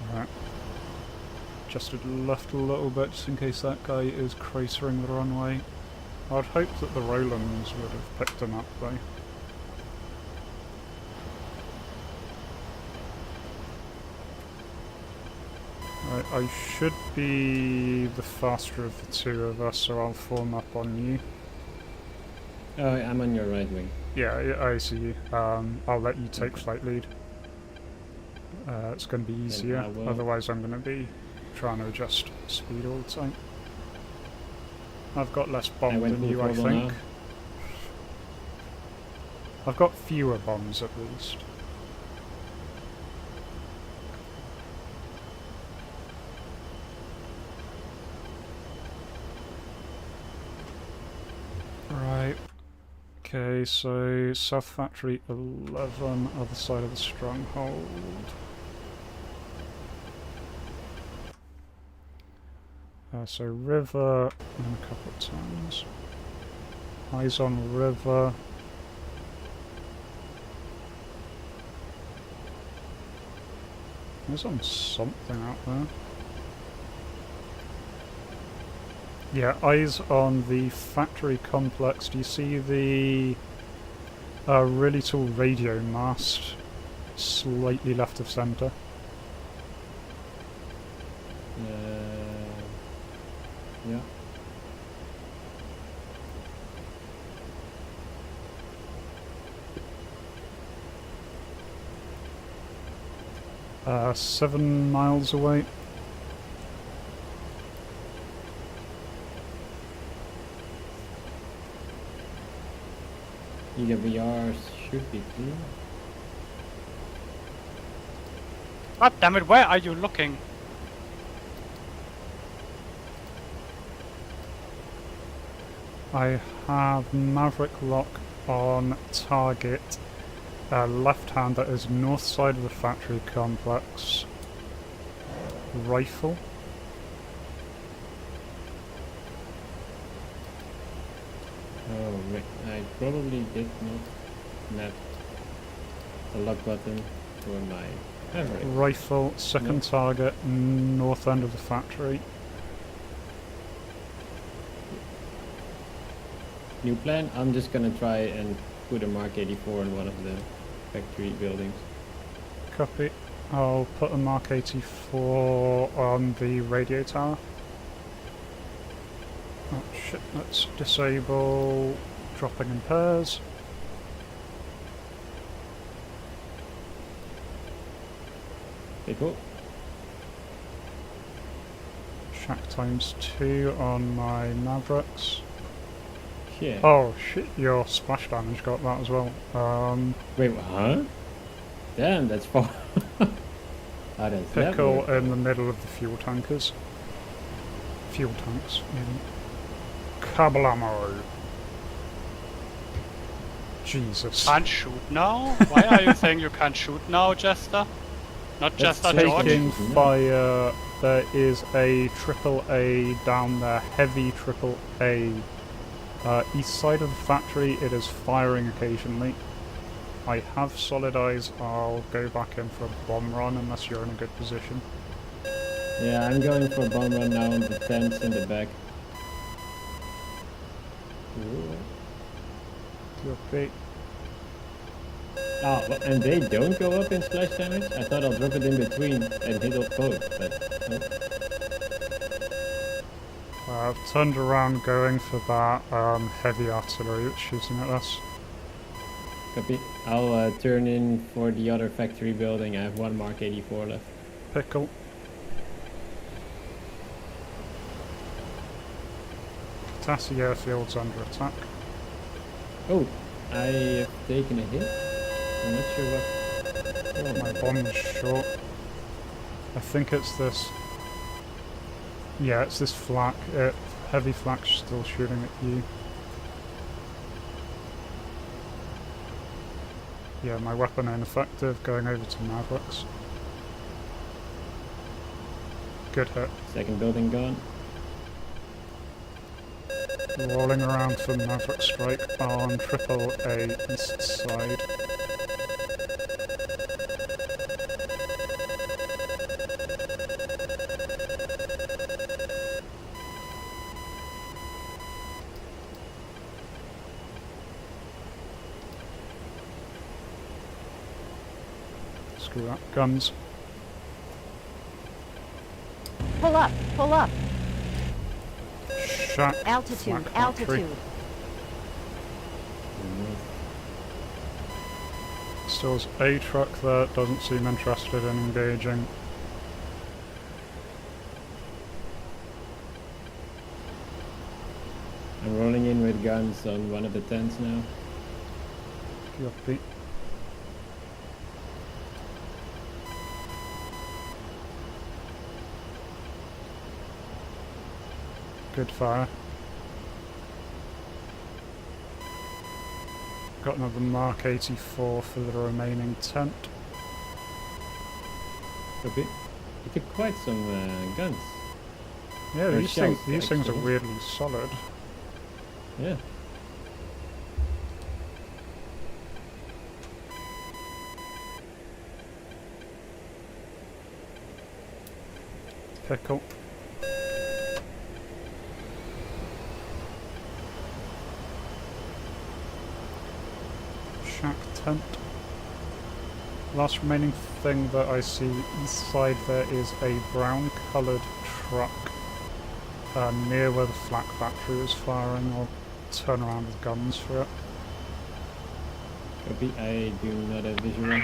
Alright. Adjusted left a little bit just in case that guy is cratering the runway. I'd hope that the Rolands would have picked him up though. Right, I should be the faster of the two of us, so I'll form up on you. Oh, I'm on your right wing. Yeah, I see you. I'll let you take flight lead. It's going to be easier, otherwise I'm going to be trying to adjust speed all the time. I've got less bomb than you, I think. I've got fewer bombs at least. Right. Okay, so South Factory 11, other side of the stronghold. So river and a couple of times. Eyes on river. Eyes on something out there. Yeah, eyes on the factory complex. Do you see the really tall radio mast slightly left of centre? Yeah. 7 miles away. EWR should be clear. God damn it, where are you looking? I have Maverick lock on target. Left hand, that is north side of the factory complex. Rifle. Oh, I probably did not map the lock button for my Maverick. Rifle, second No. target, north end of the factory. New plan, I'm just gonna try and put a Mark 84 in one of the factory buildings. Copy. I'll put a Mark 84 on the radio tower. Oh shit, let's disable dropping in pairs. Okay, cool. Shack ×2 on my Mavericks. Yeah. Oh shit, your splash damage got that as well. Wait, huh? Damn, that's far. How does that Pickle work? in the middle of the fuel tankers. Fuel tanks, even. Kablamo. Jesus. Can't shoot now? Why are you saying you can't shoot now, Jester? Not Jester, George? Taking fire. There is a AAA down there, heavy AAA. East side of the factory, it is firing occasionally. I have solid eyes, I'll go back in for a bomb run unless you're in a good position. Yeah, I'm going for a bomb run now on the tents in the back. Copy. Oh, and they don't go up in splash damage? I thought I'll drop it in between and hit up both, but nope. I've turned around going for that heavy artillery that's shooting at us. Copy. I'll turn in for the other factory building. I have one Mark 84 left. Pickle. Tassie airfield's under attack. Oh, I have taken a hit. I'm not sure what. Oh, My bomb's short. I think it's this. Yeah, it's this flak. Heavy flak's still shooting at you. Yeah, my weapon ineffective. Going over to Mavericks. Good hit. Second building gone. Rolling around for Maverick strike on AAA east side. Screw that. Guns. Pull up, pull up. Shack. Altitude, flak factory. altitude. Still's a truck there, doesn't seem interested in engaging. I'm rolling in with guns on one of the tents now. Copy. Good fire. Got another Mark 84 for the remaining tent. Copy. You took quite some guns. Yeah, Or these shells, things are actually. weirdly solid. Yeah. Pickle. Shack tent. Last remaining thing that I see east side there is a brown coloured truck near where the flak battery is firing. I'll turn around with guns for it. Copy. I do not have visual.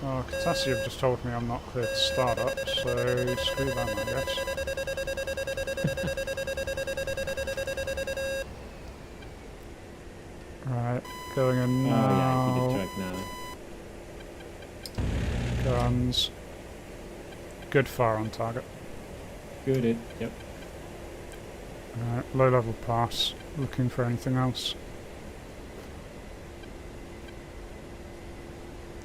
Oh, Katassi have just told me I'm not clear to start up, so screw them, I guess. Right, going in Oh yeah, I see now. the truck now. Guns. Good fire on target. Good hit. Yep. Right, low level pass. Looking for anything else.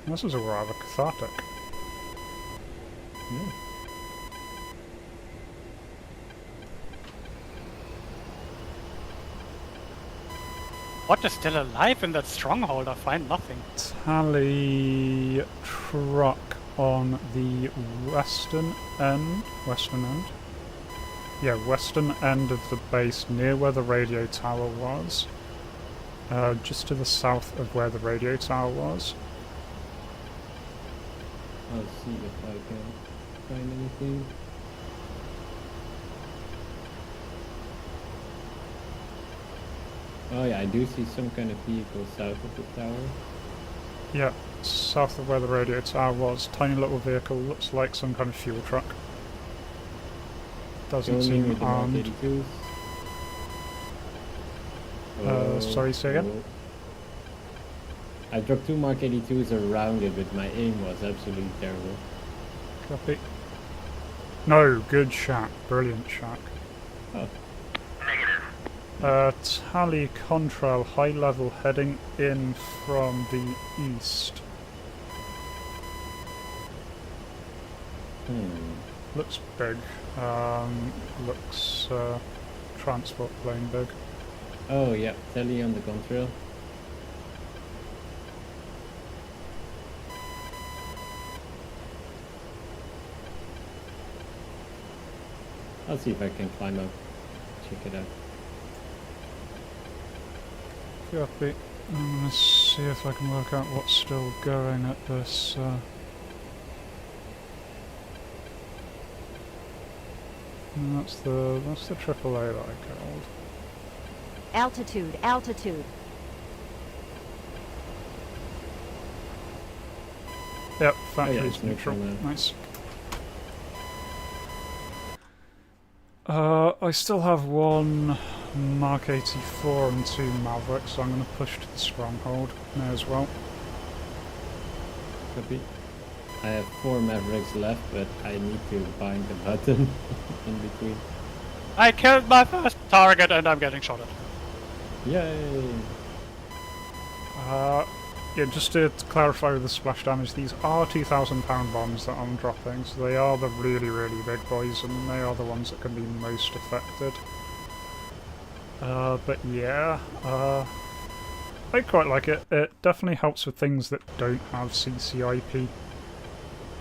This is a rather cathartic. Yeah. What is still alive in that stronghold? I find nothing. Tally truck on the western end. Western end? Yeah, western end of the base near where the radio tower was. just to the south of where the radio tower was. I'll see if I can find anything. Oh yeah, I do see some kind of vehicle south of the tower. Yeah, south of where the radio tower was. Tiny little vehicle, looks like some kind of fuel truck. Doesn't Going seem with the Mark armed. 82s. Sorry, say again? oh. I dropped 2 Mark 82s around it, but my aim was absolutely terrible. Copy. No, good shot. Brilliant shot. Oh, Tally contrail, high level, heading in from the east. Looks big. Looks transport plane big. oh yeah, tele on the contrail. I'll see if I can climb up, check it out. Copy. I'm gonna see if I can work out what's still going at this. And that's the AAA that I called. Altitude, altitude. Yep, yeah, factory's it's neutral neutral. now. Nice. I still have 1 Mark 84 and 2 Mavericks, so I'm going to push to the stronghold now as well. Copy. I have 4 Mavericks left, but I need to find the button in between. I killed my first target and I'm getting shot at. Yay! Yeah, just to clarify with the splash damage, these are 2,000 pound bombs that I'm dropping, so they are the really, really big boys, and they are the ones that can be most affected. But yeah, I quite like it. It definitely helps with things that don't have CCIP.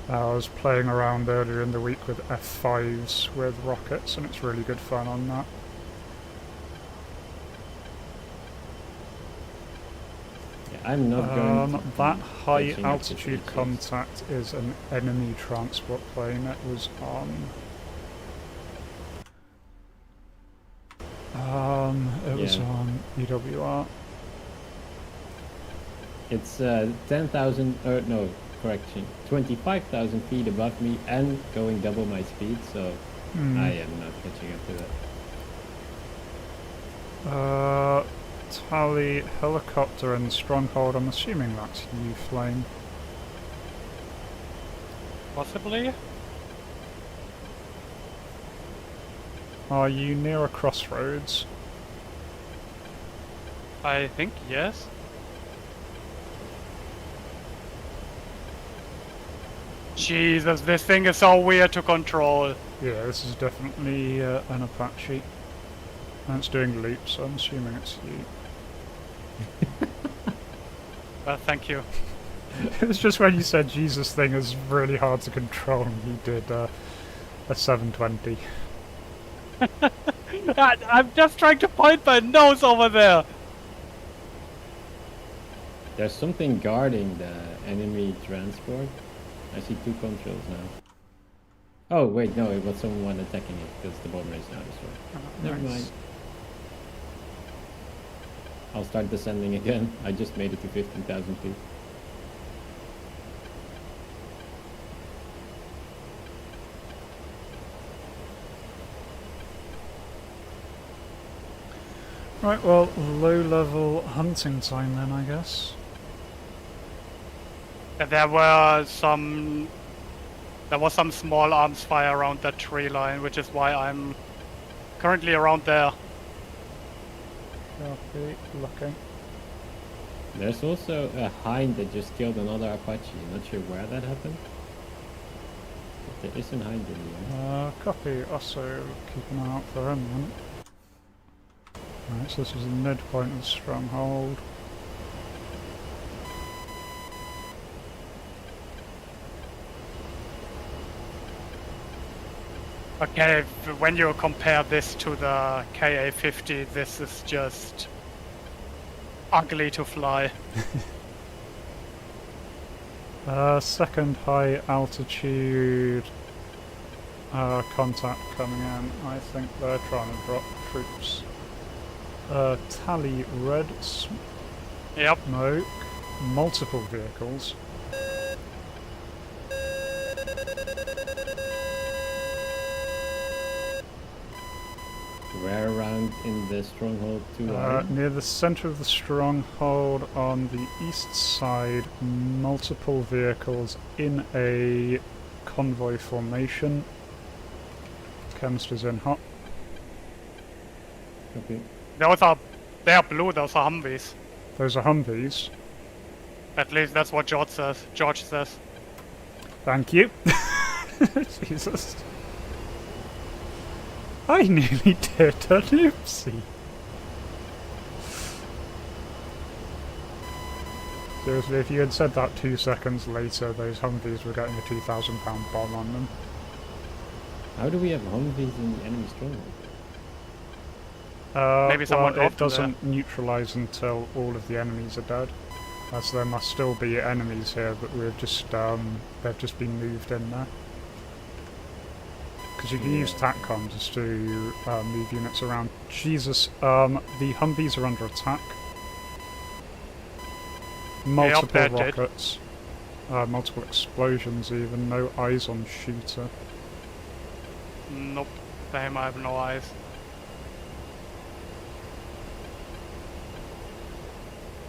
I was playing around earlier in the week with F5s with rockets, and it's really good fun on that. Yeah, I'm not going to that be high catching up to altitude DCS. contact is an enemy transport plane. It was on. It was Yeah. on EWR. It's 10,000, no, correction, 25,000 feet above me and going double my speed, so I am not catching up to that. Tally, helicopter and stronghold. I'm assuming that's you flying. Possibly? Are you near a crossroads? I think yes. Jesus, this thing is so weird to control. Yeah, this is definitely an Apache. And it's doing loops, so I'm assuming it's you. Well, thank you. It was just when you said Jesus thing is really hard to control and you did a 720. I'm just trying to point my nose over there. There's something guarding the enemy transport. I see 2 controls now. Oh wait, no, it was someone attacking it because the bomber is now destroyed. Never mind. I'll start descending again. I just made it to 15,000 feet. Right, well, low-level hunting time then, I guess. And there was some small arms fire around that tree line, which is why I'm currently around there. Copy, looking. There's also a hind that just killed another Apache. Not sure where that happened. But there is a hind in the end. Copy, also keep an eye out for him then. Right, so this is the midpoint of the stronghold. Okay, when you compare this to the KA-50, this is just ugly to fly. Second high altitude contact coming in. I think they're trying to drop troops. Tally red Yep. smoke. Multiple vehicles. Where around in the stronghold 2 are you? Near the center of the stronghold on the east side, multiple vehicles in a convoy formation. Chemist is in hot. Okay. They are blue, those are Humvees. Those are Humvees. At least that's what George says. Thank you. Jesus. I nearly did an oopsie. Seriously, if you had said that 2 seconds later, those Humvees were getting a £2,000 bomb on them. How do we have Humvees in the enemy stronghold? Maybe someone well, it dropped them there. doesn't neutralise until all of the enemies are dead. So there must still be enemies here, but we've just they've just been moved in there. Because you can use TACCOM just to move units around. Jesus, the Humvees are under attack. Multiple they're dead. rockets. Multiple explosions even. No eyes on shooter. Nope. Same, I have no eyes.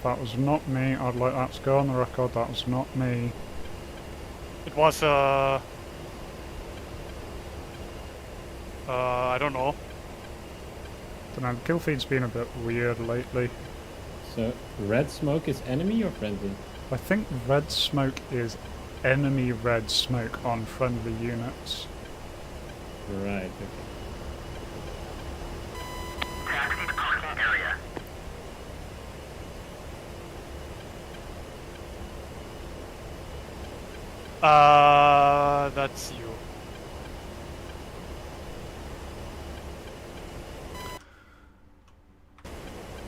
That was not me. I'd like that to go on the record. That was not me. It was I don't know. Don't know, the kill feed's been a bit weird lately. So, red smoke is enemy or friendly? I think red smoke is enemy red smoke on friendly units. Right, okay. Taxi to contact area. That's you.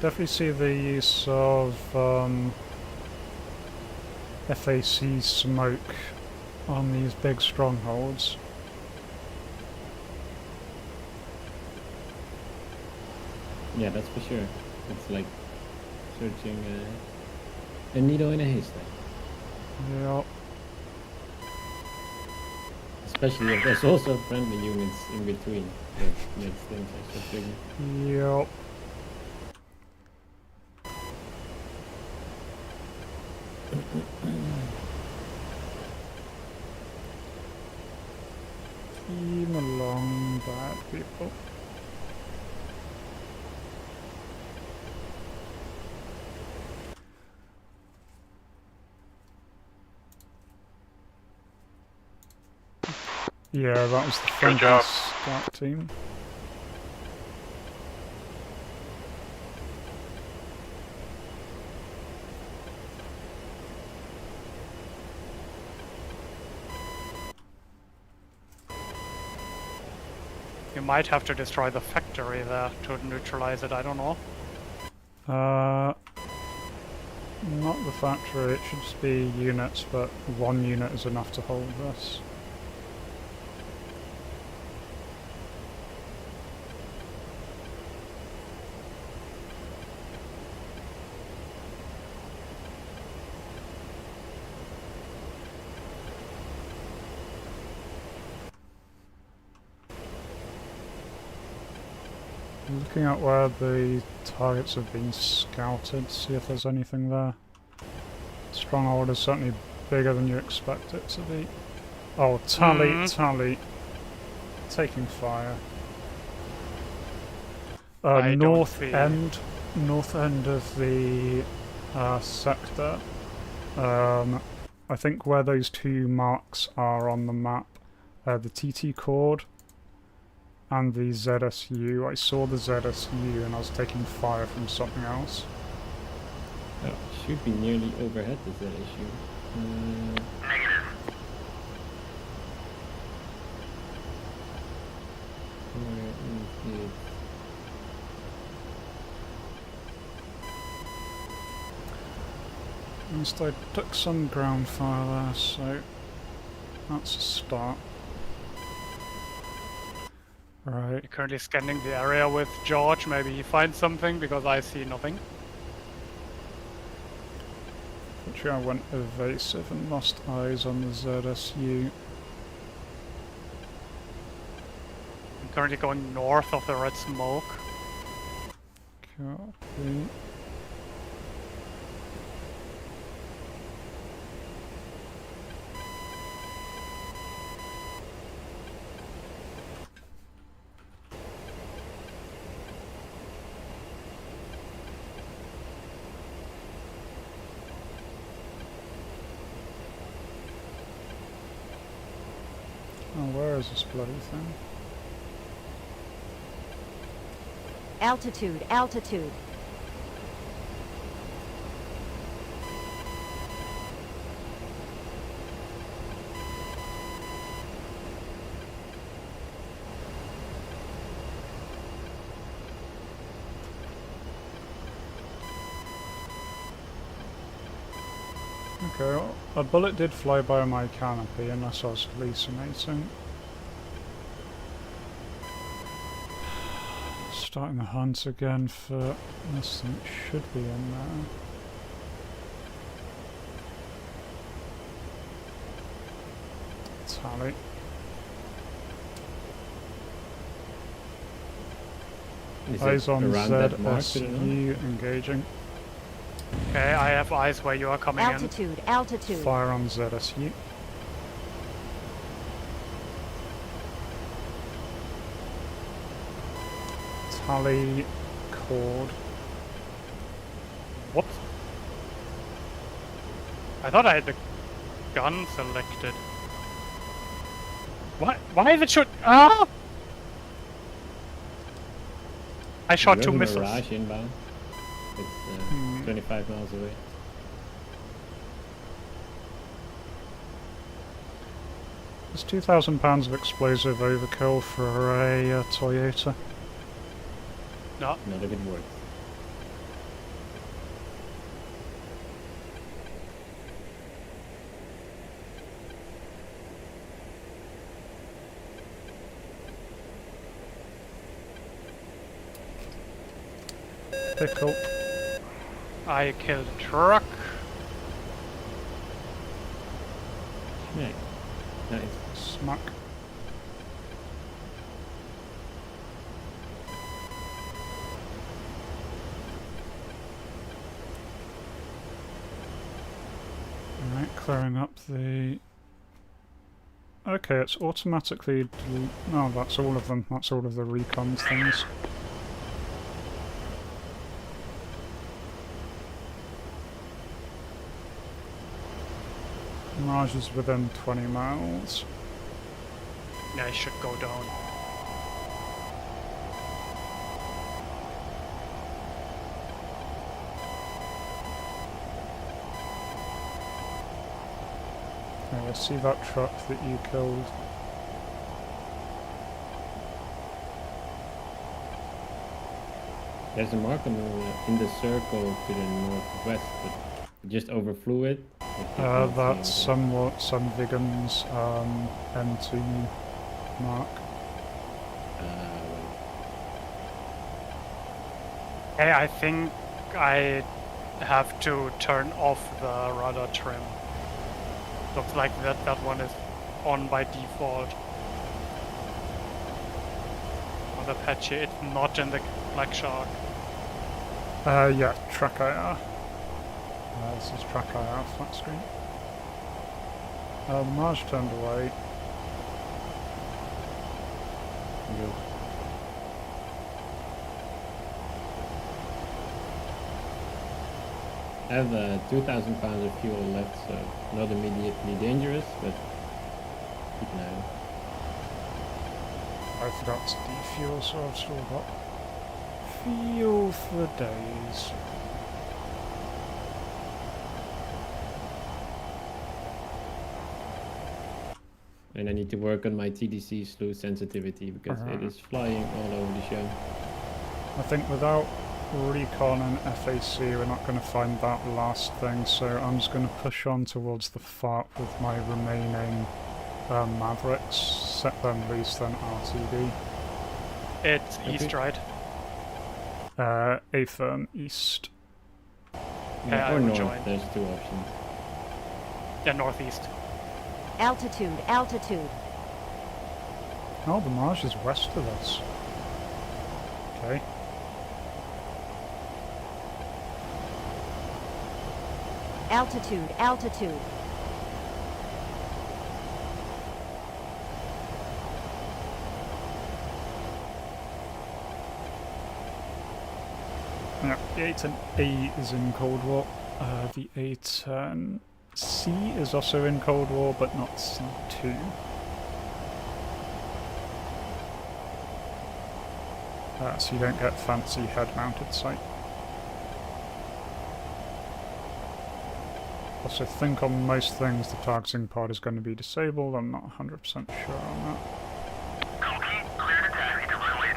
Definitely see the use of FAC smoke on these big strongholds. Yeah, that's for sure. It's like searching a needle in a haystack. Yep. Especially if there's also friendly units in between. That makes things extra tricky. Yep. Team along, bad people. Yeah, that was the friendly job. scout team. You might have to destroy the factory there to neutralize it, I don't know. Not the factory, it should just be units, but one unit is enough to hold this. Looking at where the targets have been scouted, see if there's anything there. Stronghold is certainly bigger than you expect it to be. Oh, Tally. Taking fire. I don't North see. end of the sector. I think where those two marks are on the map, the TT cord and the ZSU. I saw the ZSU and I was taking fire from something else. Oh, should be nearly overhead, is that issue? Negative. Where is it? At least I took some ground fire there, so that's a start. Right. You're currently scanning the area with George. Maybe he finds something because I see nothing. Actually, I went evasive and lost eyes on the ZSU. I'm currently going north of the red smoke. Copy. Oh, where is this bloody thing? Altitude, altitude. Okay, well, a bullet did fly by my canopy unless I was hallucinating. Starting the hunt again for this thing. It should be in there. Tally. Is Eyes it on around that mark to the north? ZSU engaging. Okay, I have eyes where you are coming in. Altitude, altitude. Fire on ZSU. Tally cord. What? I thought I had the gun selected. Why is it shoot? Ah! I shot There's two a missiles. Mirage inbound. It's 25 miles away. There's 2,000 pounds of explosive overkill for a Toyota. No, Not if it works. Pickle. I killed a truck. Yeah. Nice. Smack. Alright, clearing up the... Okay, it's automatically... No, that's all of them. That's all of the recon things. Mirage is within 20 miles. Yeah, I should go down. Okay, I see that truck that you killed. There's a mark on in the circle to the northwest, but it just overflew it. That's somewhat some Vigans M2 mark. Hey, I think I have to turn off the radar trim. Looks like that one is on by default. On the Apache, it's not in the Black Shark. Yeah, track IR. This is track IR flat screen. The Mars turned away. Good. I have 2,000 pounds of fuel left, so not immediately dangerous, but keep an eye out. I forgot to defuel, so I've still got fuel for days. And I need to work on my TDC slew sensitivity because it is flying all over the show. I think without recon and FAC, we're not going to find that last thing, so I'm just going to push on towards the FARP with my remaining Mavericks, set them loose, then RTD. It's east, right? A firm east. Yeah, I or will north, join. there's 2 options. Yeah, northeast. Altitude, altitude. Oh, the marsh is west of us. Okay. Altitude, altitude. Yeah, the A10A is in Cold War. The A10C is also in Cold War, but not C2. So you don't get fancy head-mounted sight. Also think on most things the targeting pod is going to be disabled. I'm not 100% sure on that. Copy. Clear to taxi to runway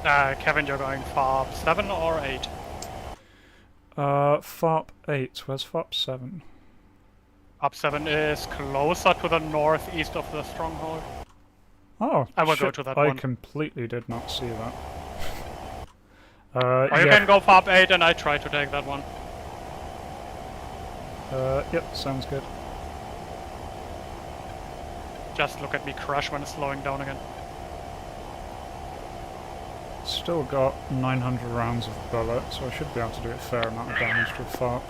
9. Kevin, you're going FARP 7 or 8? FARP 8. Where's FARP 7? FARP 7 is closer to the northeast of the stronghold. Oh, I will shit, go to that I one. completely did not see that. Or you yeah. can go FARP 8 and I try to take that one. Yep, sounds good. Just look at me crash when it's slowing down again. Still got 900 rounds of bullet, so I should be able to do a fair amount of damage to a FARP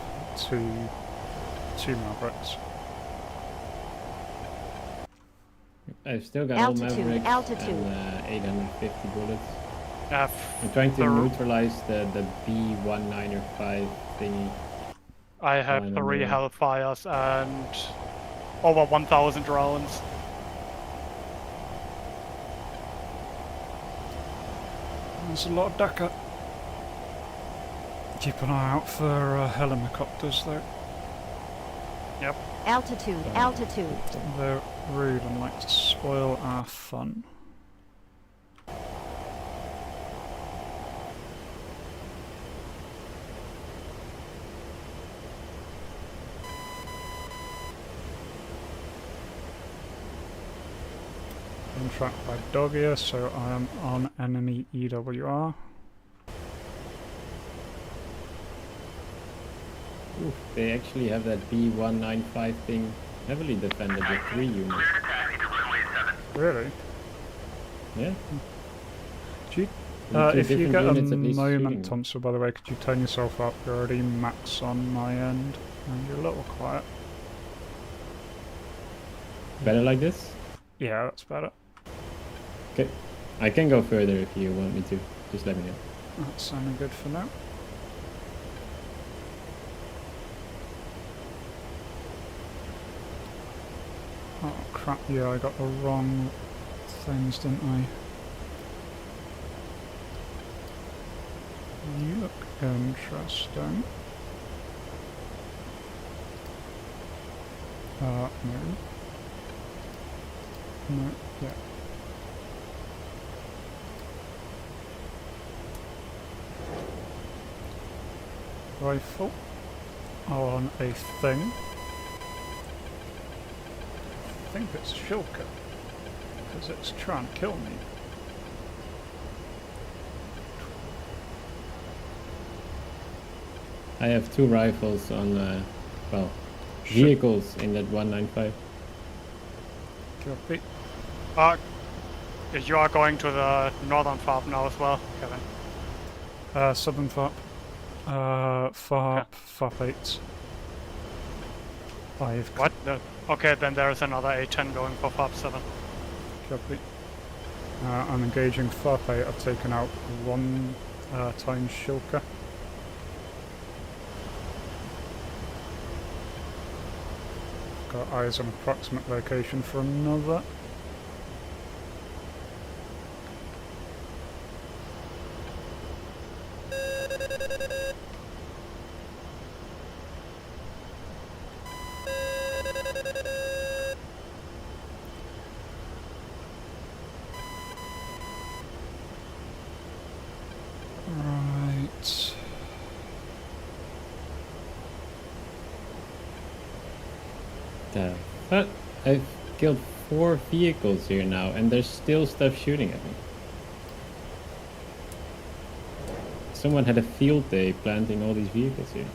to 2 Mavericks. I've still got Altitude, all Mavericks altitude. and 850 bullets. Uh, I'm trying to the- neutralize the B1905 thingy. I have Fine, 3 I'm Hellfires and over 1,000 rounds. There's a lot of Dakar. Keep an eye out for helicopters though. Yep. Altitude, altitude. They're rude and like to spoil our fun. I'm tracked by dog ear, so I am on enemy EWR. Oof, they actually have that B195 thing heavily defended with 3 units. Clear to taxi to runway 7. Really? Yeah? Do you, With 2 if you different get a units at least moment, shooting. Thompson, by the way, could you turn yourself up? You're already max on my end, and you're a little quiet. Better like this? Yeah, that's better. Okay. I can go further if you want me to. Just let me know. That's sounding good for now. Oh crap, yeah, I got the wrong things, didn't I? You look interesting. No. No, yeah. Rifle on a thing. I think it's Shulker, because it's trying to kill me. I have 2 rifles on, well, vehicles in that 195. Copy. You are going to the northern FARP now as well, Kevin. Southern FARP. FARP 8. 5. What? Okay, then there is another A10 going for FARP 7. Copy. I'm engaging FARP 8. I've taken out 1 times Shulker. Got eyes on approximate location for another. the fuck? I've killed 4 vehicles here now, and there's still stuff shooting at me. Someone had a field day planting all these vehicles here.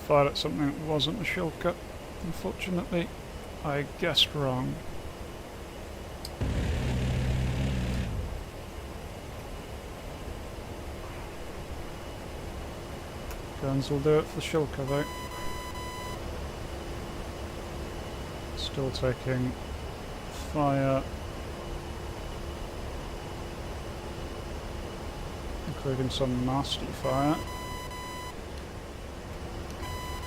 Fired at something that wasn't a shortcut. Unfortunately, I guessed wrong. Guns will do it for the shilka though. Still taking fire, including some nasty fire.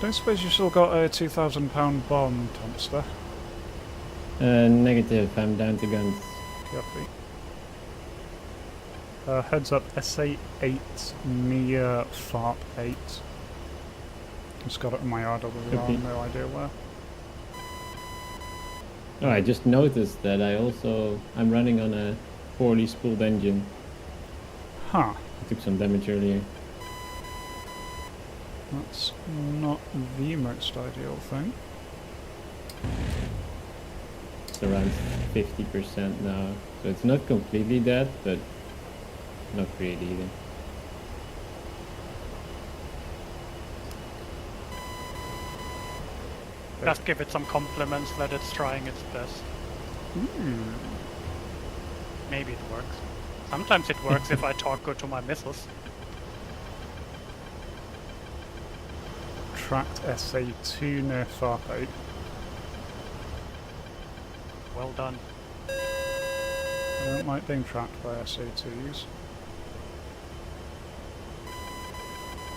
Don't suppose you still got a £2,000 bomb, Tomster? Negative, I'm down to guns. Copy. Heads up, SA8 near FARP 8. Just got it in my RWR, no idea where. Oh, I just noticed that I'm running on a poorly spooled engine. Huh. I took some damage earlier. That's not the most ideal thing. It's around 50% now, so it's not completely dead, but not really either. Just give it some compliments that it's trying its best. Maybe it works. Sometimes it works if I talk good to my missiles. Tracked SA2 near FARP 8. Well done. I don't like being tracked by SA2s.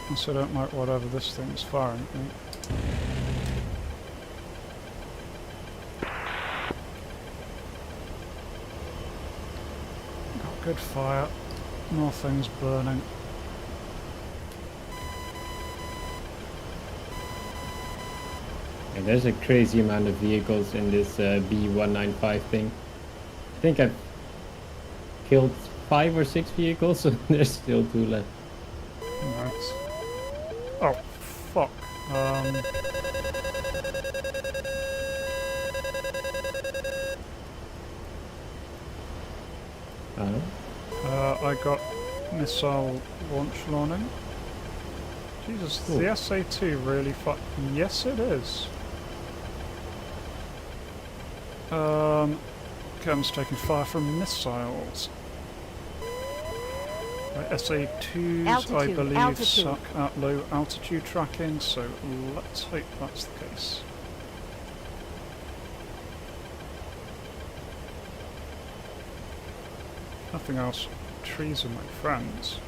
Also don't like whatever this thing's firing at me. Got good fire. More things burning. And there's a crazy amount of vehicles in this B195 thing. I think I've killed 5 or 6 vehicles, so there's still 2 left. Nice. Oh, fuck. I got missile launch warning. Jesus, Cool. the SA2 really yes, it is. Guns taking fire from missiles. SA2s, I Altitude, believe, altitude. suck at low altitude tracking, so let's hope that's the case. Nothing else. Trees are my friends.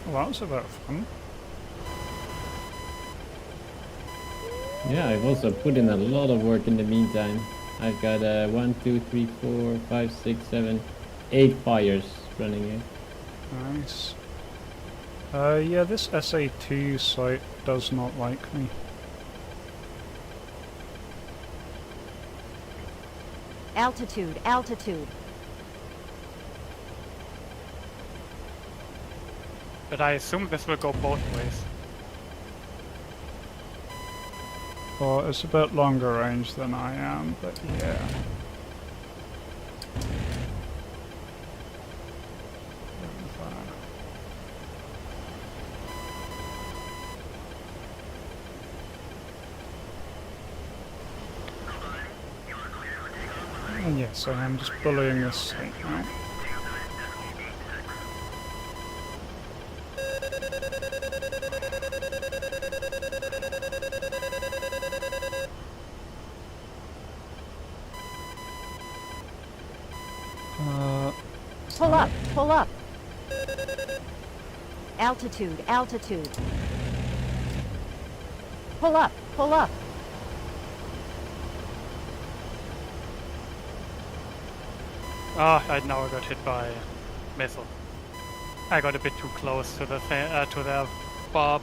Well, that was about fun. Yeah, I've also put in a lot of work in the meantime. I've got 1, 2, 3, 4, 5, 6, 7, 8 fires running here. Nice. Yeah, this SA2 site does not like me. Altitude, altitude. But I assume this will go both ways. Well, it's a bit longer range than I am, but yeah. And yes, I am just bullying this state now. Pull up, pull up. Altitude, altitude. Pull up, pull up. Ah, I now got hit by a missile. I got a bit too close to the to their bob.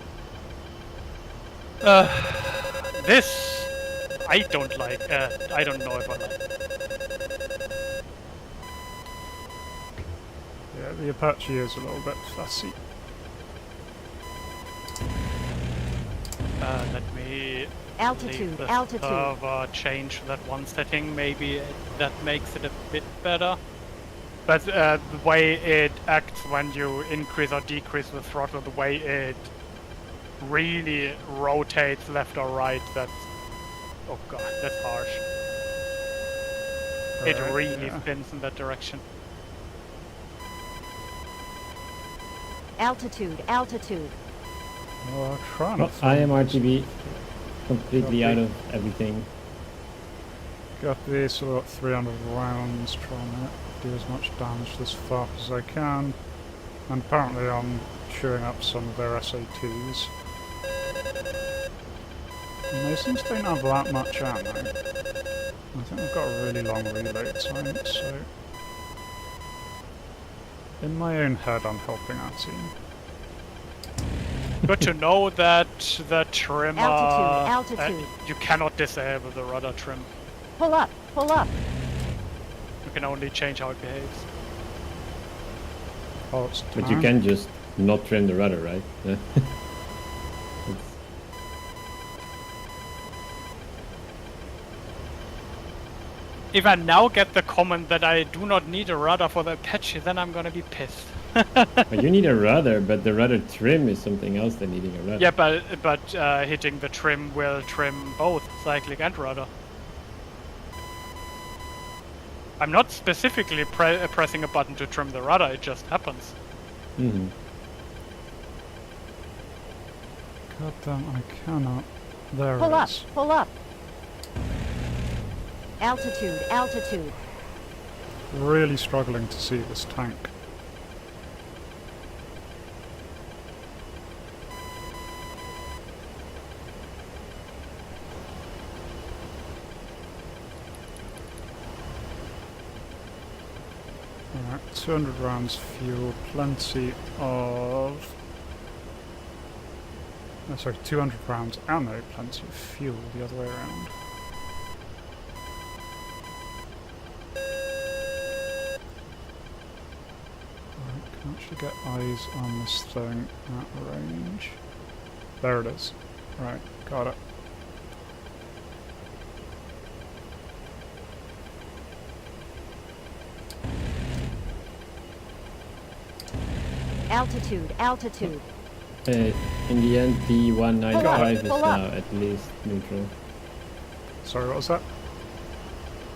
This I don't like. I don't know if I like. Yeah, the Apache is a little bit fussy. Let me Altitude, leave the altitude. server, change that one setting. Maybe that makes it a bit better. But the way it acts when you increase or decrease the throttle, the way it really rotates left or right, that's... Oh god, that's harsh. It Alright, really yeah. spins in that direction. Altitude, altitude. Well, I'll try Oh, not to I am RTB. Completely out of everything. Got this, so I've got 300 rounds, trying to do as much damage as fast as I can. And apparently I'm chewing up some of their SA2s. And those things don't have that much ammo. I think I've got a really long reload time, so... In my own head I'm helping our team. Good to know that the trimmer... Altitude, altitude. you cannot disable the rudder trim. Pull up, pull up. You can only change how it behaves. Oh, it's But you down. can just not trim the rudder, right? Yeah. If I now get the comment that I do not need a rudder for the Apache, then I'm gonna be pissed. But you need a rudder, but the rudder trim is something else than needing a rudder. Yeah, but hitting the trim will trim both cyclic and rudder. I'm not specifically pressing a button to trim the rudder, it just happens. Mm-hmm. God damn, I cannot. There Pull it up, is. pull up. Altitude, altitude. Really struggling to see this tank. Alright, 200 rounds fuel, plenty of... No, sorry, 200 rounds ammo, plenty of fuel the other way around. Alright, can actually get eyes on this thing at range. There it is. Right, got it. Altitude, altitude. In the end, the 195 is Pull up. now at least neutral. Sorry, what was that?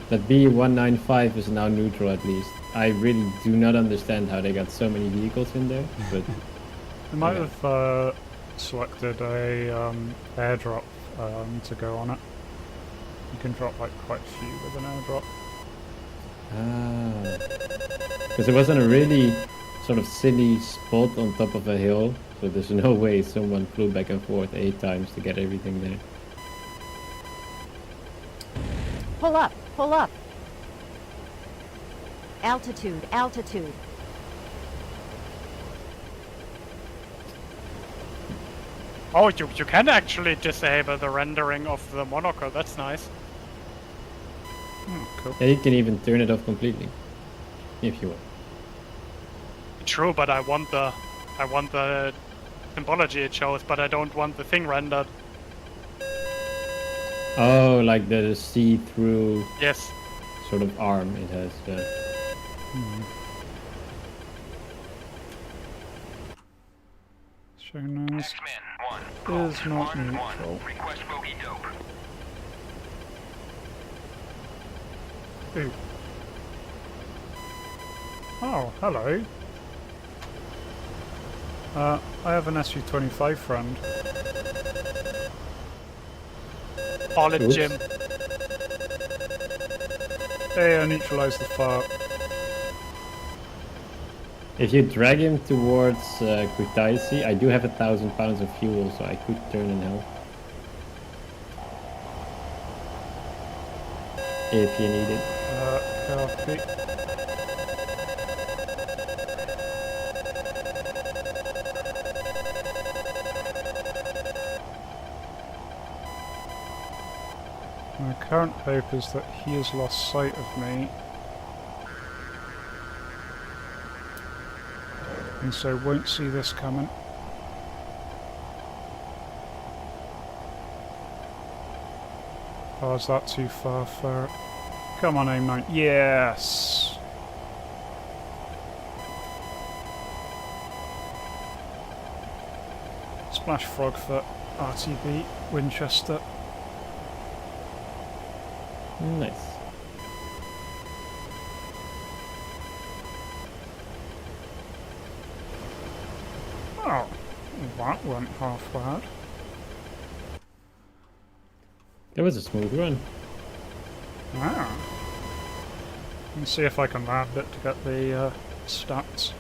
That B195 is now neutral at least. I really do not understand how they got so many vehicles in there, but They might Okay. have selected a airdrop to go on it. You can drop like quite a few with an airdrop. because it was on a really sort of silly spot on top of a hill, so there's no way someone flew back and forth 8 times to get everything there. Pull up, pull up. Altitude, altitude. Oh, you can actually disable the rendering of the monocle, that's nice. Oh, cool. Yeah, you can even turn it off completely, if you want. True, but I want the symbology it shows, but I don't want the thing rendered. Oh, like the see-through Yes. sort of arm it has. Showing us X-Men 1. is not Mark neutral. 1. Request bogey dope. Ooh. Oh, hello. I have an SU-25 friend. Call it Oops. Jim. Hey, I neutralized the fart. If you drag him towards Kutaisi, I do have 1,000 pounds of fuel, so I could turn and help. If you need it. Copy. apparent hope is that he has lost sight of me. And so won't see this coming. Oh, is that too far for it? Come on, aim 9. Yes! Splash Frogfoot, RTB, Winchester. Nice. Oh, that went half bad. That was a smooth run. Ah. Let me see if I can land it to get the stats.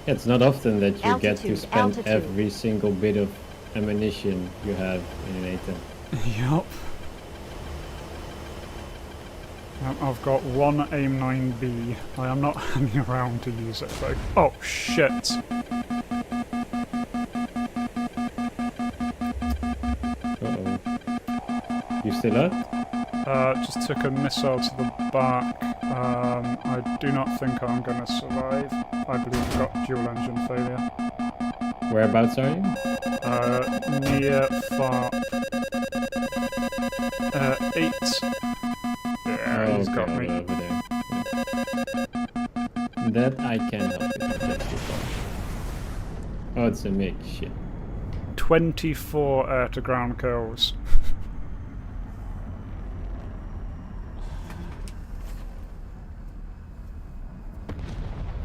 It's not often that you get to Altitude, spend altitude. every single bit of ammunition you have in an A10. Yup. I've got one AIM-9B. I am not hanging around to use it though. Oh shit! Uh-oh. You still up? Just took a missile to the back. I do not think I'm gonna survive. I believe I've got dual engine failure. Whereabouts are you? Near far 8. Yeah, he's got me. Over there. Yeah. That I can help with. That's too far. Oh, it's a MiG. Shit. 24 air-to-ground kills.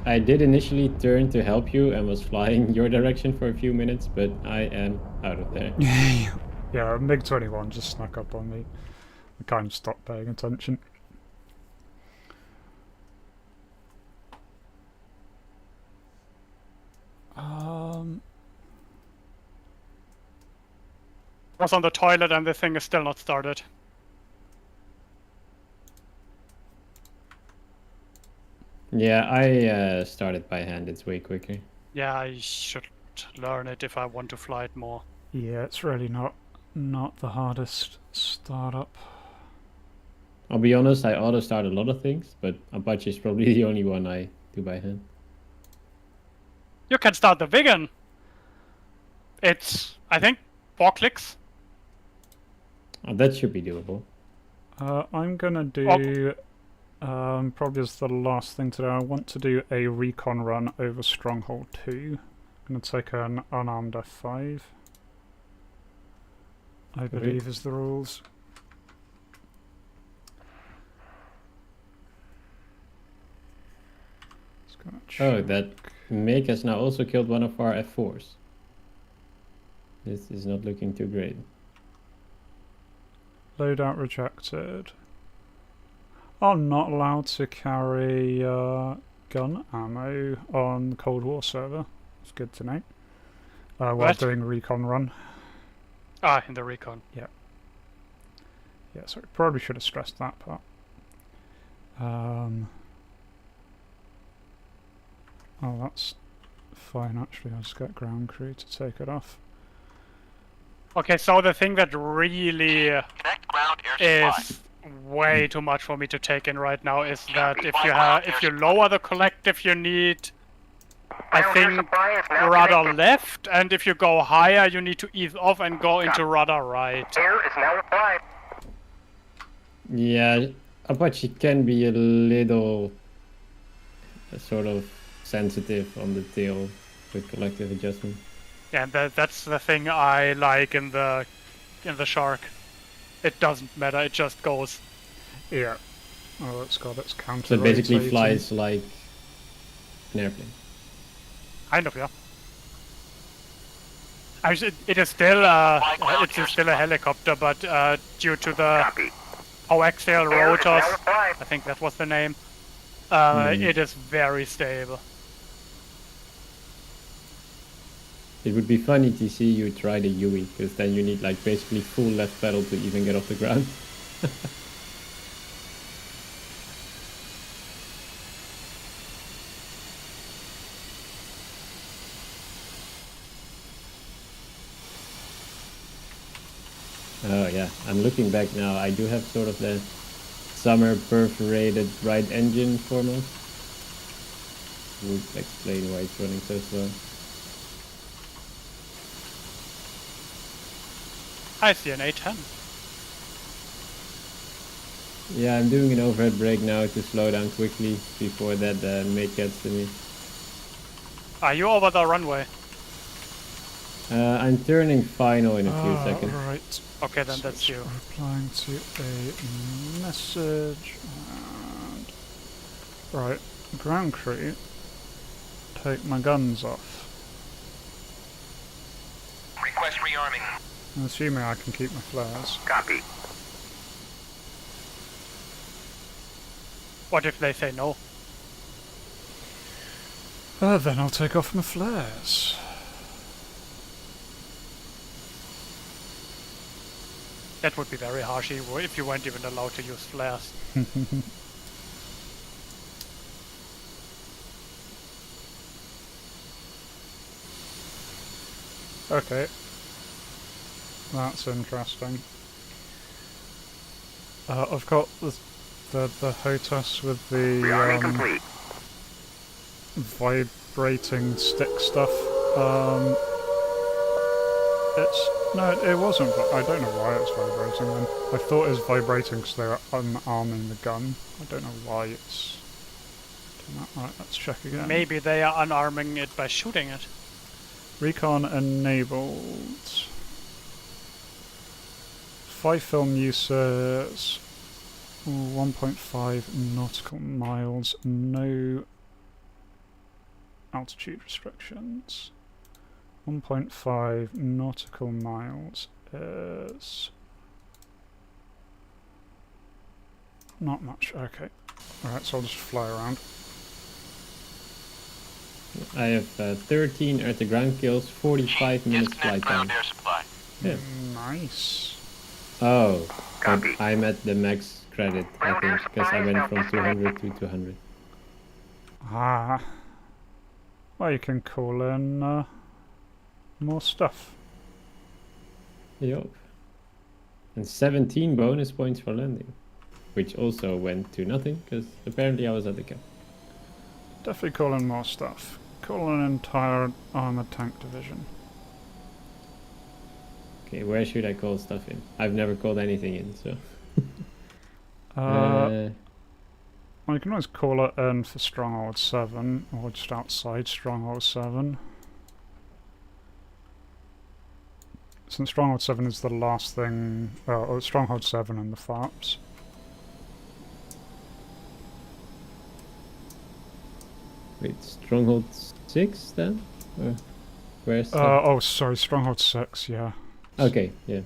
I did initially turn to help you and was flying your direction for a few minutes, but I am out of there. Yeah, MiG-21 just snuck up on me. I kind of stopped paying attention. I was on the toilet and the thing is still not started. Yeah, I started by hand. It's way quicker. Yeah, I should learn it if I want to fly it more. Yeah, it's really not the hardest startup. I'll be honest, I auto start a lot of things, but Apache is probably the only one I do by hand. You can start the Vigan. It's, I think, 4 clicks. Oh, that should be doable. I'm gonna do probably as the last thing to do. I want to do a recon run over Stronghold 2. I'm gonna take an unarmed F5. I believe is the rules. Just gonna Oh, check. that MiG has now also killed one of our F4s. This is not looking too great. Loadout rejected. I'm not allowed to carry gun ammo on the Cold War server. It's good to know. While What? doing a recon run. Ah, in the recon. Yeah, sorry, probably should have stressed that part. Oh, that's fine actually. I'll just get ground crew to take it off. Okay, so the thing that really Connect ground air supply. is way too much for me to take in right now is that if you lower the collective you need, I Ground air think, supply is now rudder connected. left, and if you go higher you need to ease off and go into rudder right. Air is now applied. Yeah, Apache can be a little sort of sensitive on the tail with collective adjustment. Yeah, and that's the thing I like in the Shark. It doesn't matter, it just goes. Yeah. Oh, it's got its counter. So it basically flies like an airplane. Kind of, yeah. I mean, it is still a helicopter, but due to the Copy. coaxial Air is now rotors, applied. I think that was the name. Hmm. It is very stable. It would be funny to see you try the Yui, because then you need like basically full left pedal to even get off the ground. Oh yeah, I'm looking back now. I do have sort of the summer perforated right engine format. Would explain why it's running so slow. I see an A10. Yeah, I'm doing an overhead brake now to slow down quickly before that mate gets to me. Are you over the runway? I'm turning final in a few seconds. Right. Okay, then that's you. Replying to a message. And... Right. Ground crew. Take my guns off. Request rearming. I'm assuming I can keep my flares. Copy. What if they say no? Then I'll take off my flares. That would be very harsh if you weren't even allowed to use flares. Okay. That's interesting. I've got the HOTAS with the Rearming complete. vibrating stick stuff. It wasn't. I don't know why it's vibrating. Then I thought it was vibrating because they were unarming the gun. I don't know why it's doing that. Right, let's check again. Maybe they are unarming it by shooting it. Recon enabled. 5 film uses. 1.5 nautical miles. No altitude restrictions. 1.5 nautical miles is not much. Okay. Alright, so I'll just fly around. I have 13 at the ground kills, 45 minutes flight time. air supply. Yeah. Nice. Oh, Copy. I'm at the max credit, I think, because I went from 200 to 200. Ah. Well, you can call in more stuff. Yup. And 17 bonus points for landing, which also went to nothing, because apparently I was at the cap. Definitely call in more stuff. Call an entire armored tank division. Okay, where should I call stuff in? I've never called anything in, so... Well, you can always call it in for Stronghold 7, or just outside Stronghold 7. Since Stronghold 7 is the last thing... or Stronghold 7 and the FARPs. Wait, Stronghold 6 then? Or where's that? Oh, sorry, Stronghold 6, yeah. Okay, yeah.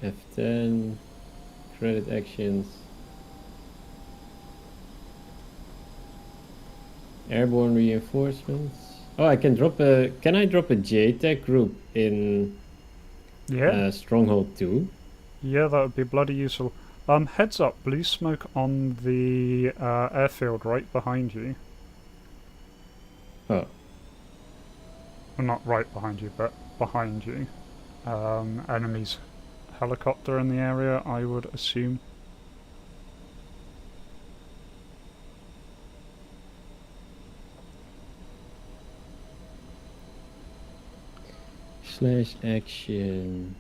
F10, credit actions, airborne reinforcements. Oh, I can drop a. Can I drop a JTAC group in Yeah? Stronghold 2? Yeah, that would be bloody useful. Heads up, blue smoke on the airfield right behind you. Oh, Well, not right behind you, but behind you. Enemy's helicopter in the area, I would assume. slash action.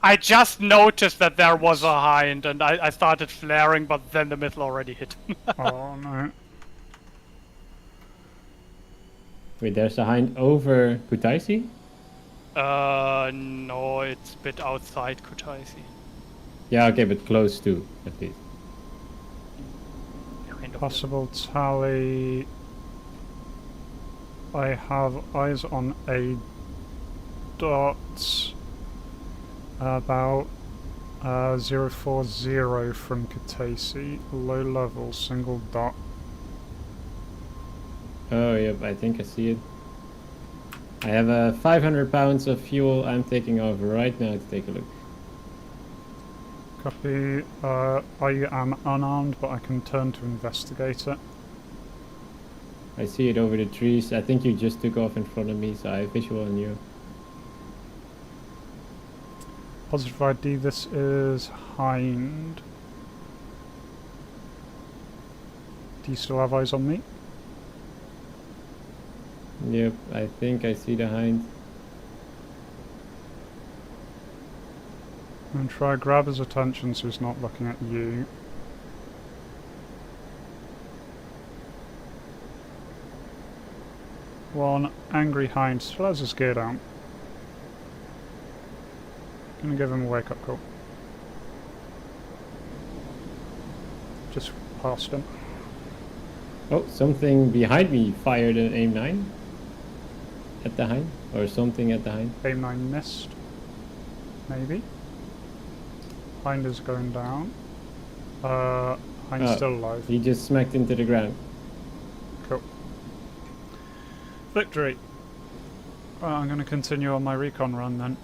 I just noticed that there was a hind, and I started flaring, but then the missile already hit. Oh no. Wait, there's a hind over Kutaisi? No, it's a bit outside Kutaisi. Yeah, okay, but close to, at least. Kind of. Possible tally. I have eyes on a dot about 040 from Kutaisi. Low level, single dot. Oh, yep, I think I see it. I have 500 pounds of fuel. I'm taking over right now to take a look. Copy. I am unarmed, but I can turn to investigate it. I see it over the trees. I think you just took off in front of me, so I have visual on you. Positive ID, this is Hind. Do you still have eyes on me? Yep, I think I see the hind. And try grab his attention so he's not looking at you. One angry hind still has his gear down. Gonna give him a wake up call. Just past him. Oh, something behind me fired an aim 9 at the hind, or something at the hind. Aim 9 missed. Maybe. Hind is going down. Hind's still alive. He just smacked into the ground. Cool. Victory! Right, I'm going to continue on my recon run then.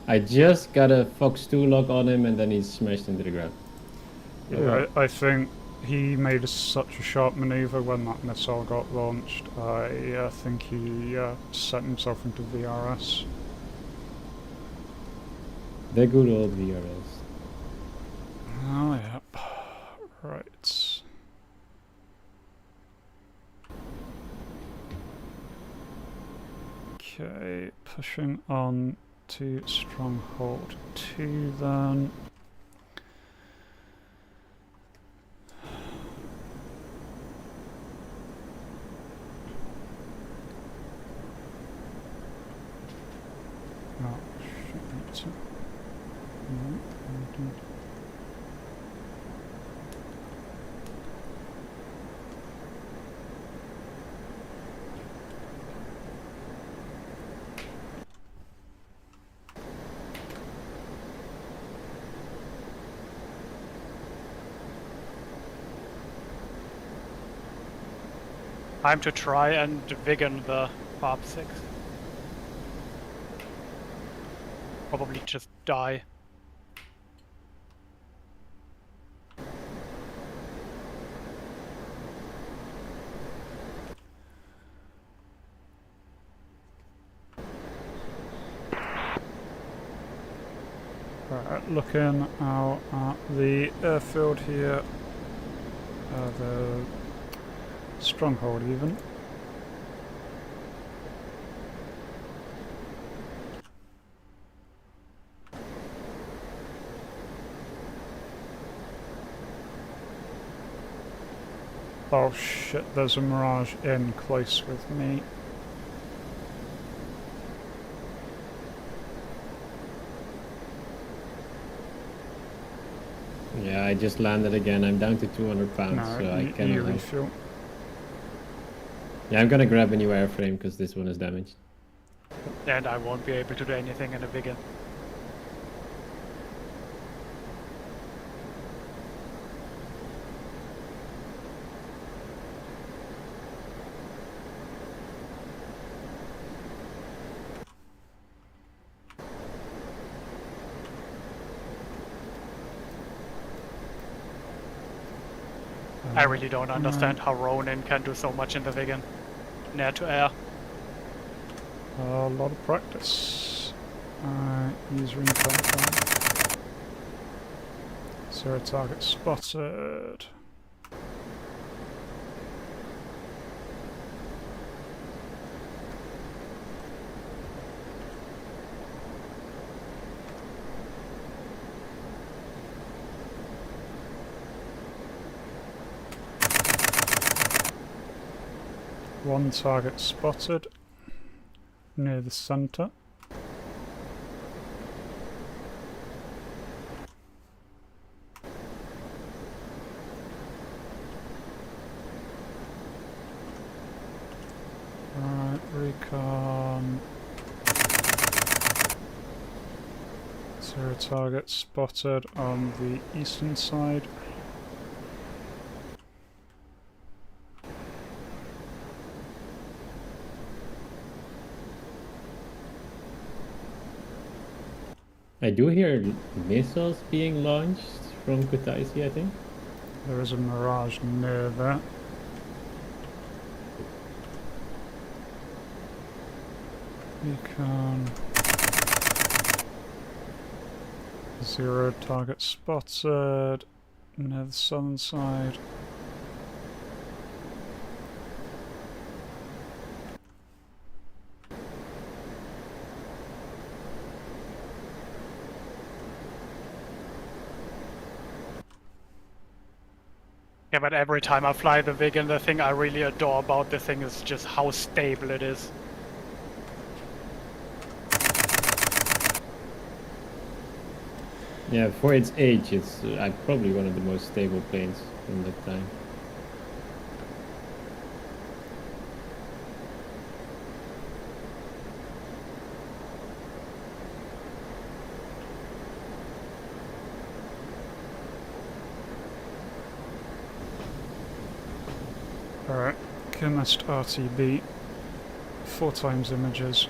I just got a Fox 2 lock on him and then he's smashed into the ground. Yeah, I think he made such a sharp maneuver when that missile got launched. I think he set himself into VRS. The good old VRS. Oh, yep. Right. Okay, pushing on to Stronghold 2 then. Oh, shit. No, I didn't. Time to try and vegan the Barb 6. Probably just die. Right, looking out at the airfield here, the stronghold even. Oh shit, there's a Mirage in close with me. Yeah, I just landed again. I'm down to 200 pounds, No, so I you cannot help. refuel. Yeah, I'm gonna grab a new airframe because this one is damaged. And I won't be able to do anything in a vegan. I really don't understand how Ronin can do so much in the vegan. Air to air. A lot of practice. Use recon. Zero target spotted. One target spotted near the center. Alright, recon. Zero target spotted on the eastern side. I do hear missiles being launched from Kutaisi, I think. There is a Mirage near there. Recon. 0 target spotted. Near the southern side. Yeah, but every time I fly the Vig, and the thing I really adore about the thing is just how stable it is. Yeah, for its age, it's probably one of the most stable planes in that time. Alright, Chemist RTB. 4 times images.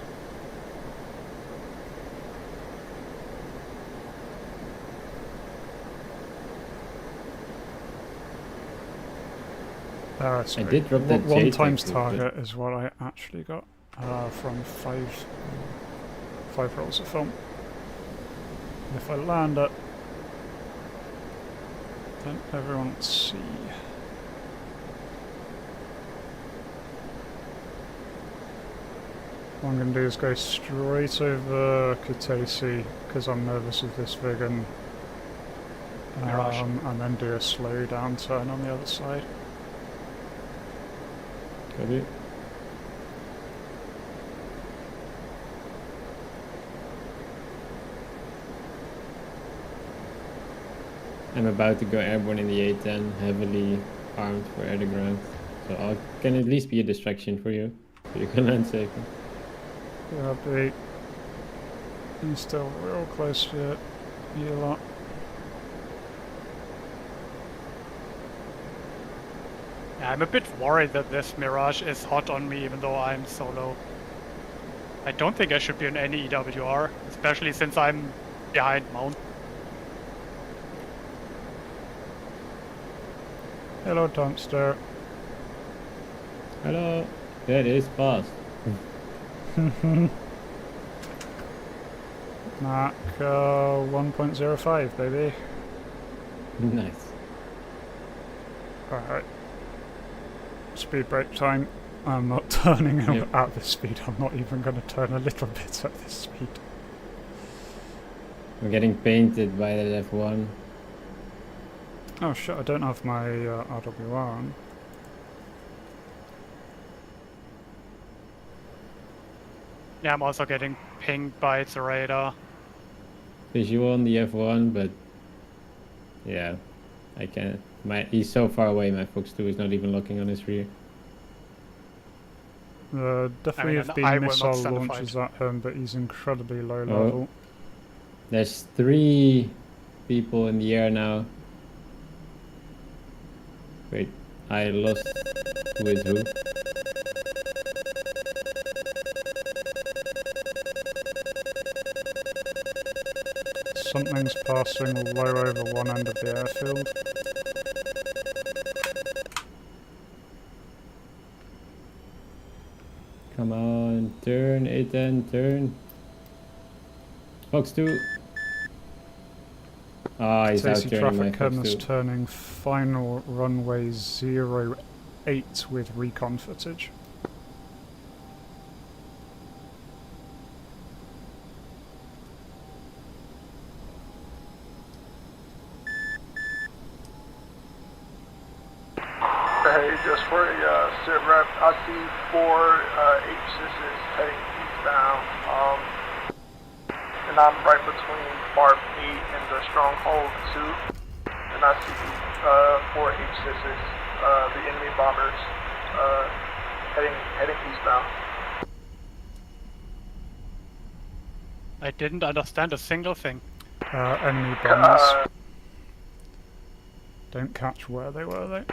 I did drop that one JTAG times too, target is what I actually got from five rolls of film. If I land it, then everyone will see. What I'm going to do is go straight over Kutaisi because I'm nervous of this Vigan, and then do a slow down turn on the other side. Copy. I'm about to go airborne in the A10, heavily armed for air to ground. So I can at least be a distraction for you, so you can land safely. Yeah, but you're still real close to it, you lot. Yeah, I'm a bit worried that this Mirage is hot on me even though I'm solo. I don't think I should be on any EWR, especially since I'm behind mount. Hello, Dumpster. Hello, that is fast. Mach 1.05, baby. Nice. Alright. Speed brake time. I'm not turning Yep. at this speed. I'm not even going to turn a little bit at this speed. I'm getting painted by that F1. Oh shit, I don't have my RWR on. Yeah, I'm also getting pinged by its radar. Visual on the F1, but yeah, I can't. He's so far away. My Fox 2 is not even looking on his rear. Definitely have I been will not missile stand a launches at him, but he's incredibly low Oh. level. There's 3 people in the air now. Wait, I lost who is who. Something's passing low over one end of the airfield. Come on, turn, A10, turn. Fox 2. Ah, he's out Stacy turning my traffic Fox cam is 2. turning final runway 08 with recon footage. Hey, just for a sit rep, I see 4 H6s heading eastbound, and I'm right between Barb 8 and the Stronghold 2, and I see 4 H6s, the enemy bombers, heading eastbound. I didn't understand a single thing. Enemy bombers. Don't catch where they were though.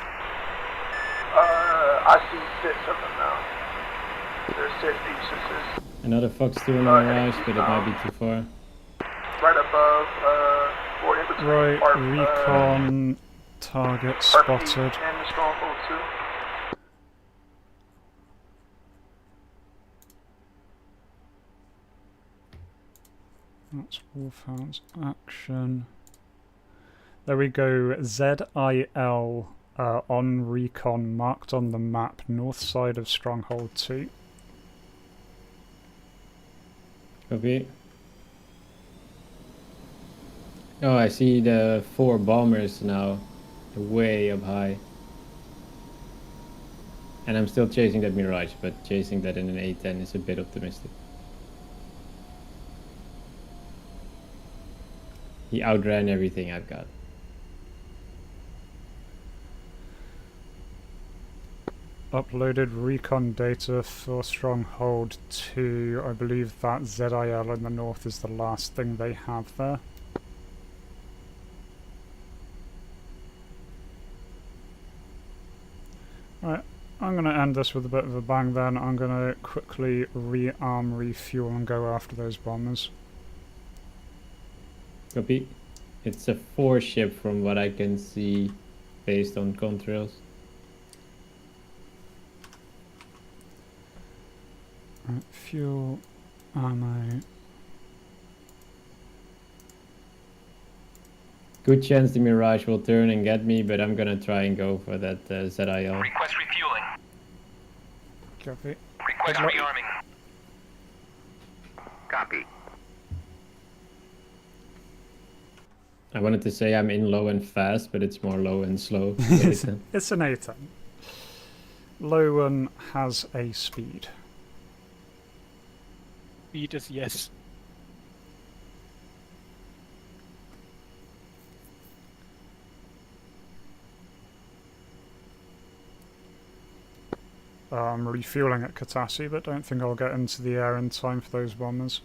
I see 6 of them now. There's 6 H6s. Another Fox 2 on the Mirage, but it might be too far. Right up above, or in between Right, Part, recon target Part B spotted. and the Stronghold 2. That's Wolfhound's action. There we go, ZIL on recon, marked on the map, north side of Stronghold 2. Copy. Oh, I see the 4 bombers now, way up high. And I'm still chasing that Mirage, but chasing that in an A10 is a bit optimistic. He outran everything I've got. Uploaded recon data for Stronghold 2. I believe that ZIL in the north is the last thing they have there. Right, I'm going to end this with a bit of a bang then. I'm going to quickly rearm, refuel and go after those bombers. Copy. It's a 4 ship from what I can see based on contrails. Right, fuel, ammo. Good chance the Mirage will turn and get me, but I'm gonna try and go for that ZIL. Request refueling. Copy. Request rearming. Copy. I wanted to say I'm in low and fast, but it's more low and slow. It's an A10. Low one has a speed. Speed is yes. I'm refueling at Katassi, but don't think I'll get into the air in time for those bombers.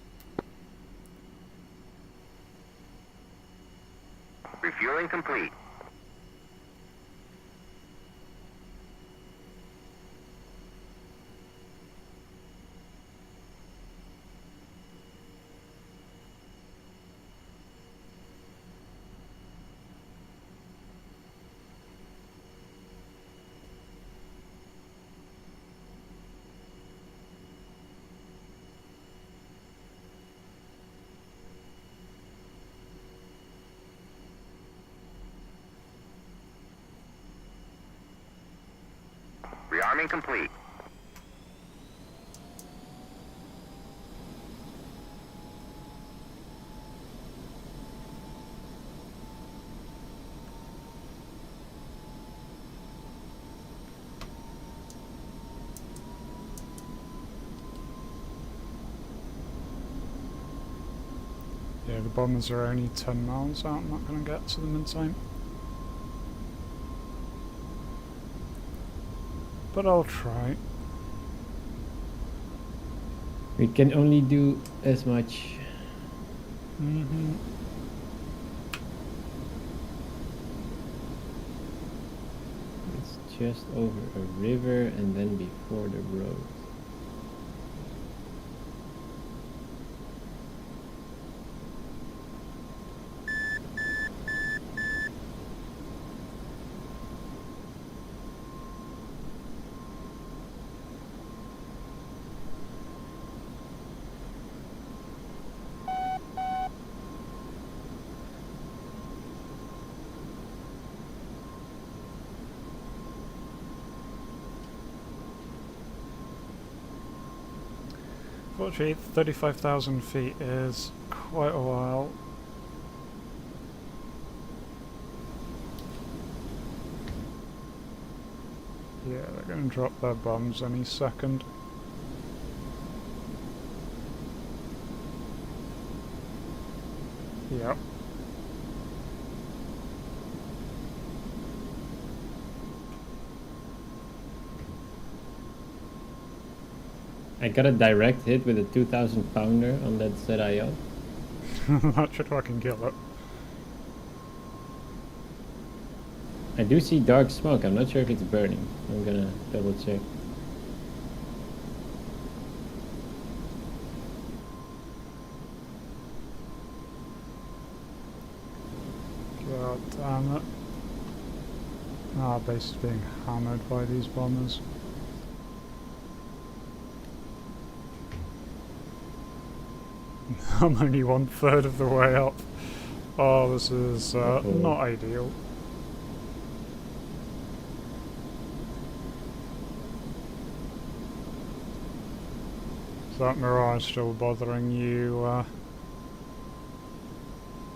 Refueling complete. Rearming complete. Yeah, the bombers are only 10 miles out. I'm not going to get to them in time. But I'll try. We can only do as much. Mm-hmm. It's just over a river and then before the road. Fortunately, 35,000 feet is quite a while. Yeah, they're going to drop their bombs any second. Yep. I got a direct hit with a 2,000 pounder on that ZIO. That should fucking kill it. I do see dark smoke. I'm not sure if it's burning. I'm gonna double check. God damn it. Our base is being hammered by these bombers. I'm only 1/3 of the way up. Oh, this is not ideal. Is that Mirage still bothering you?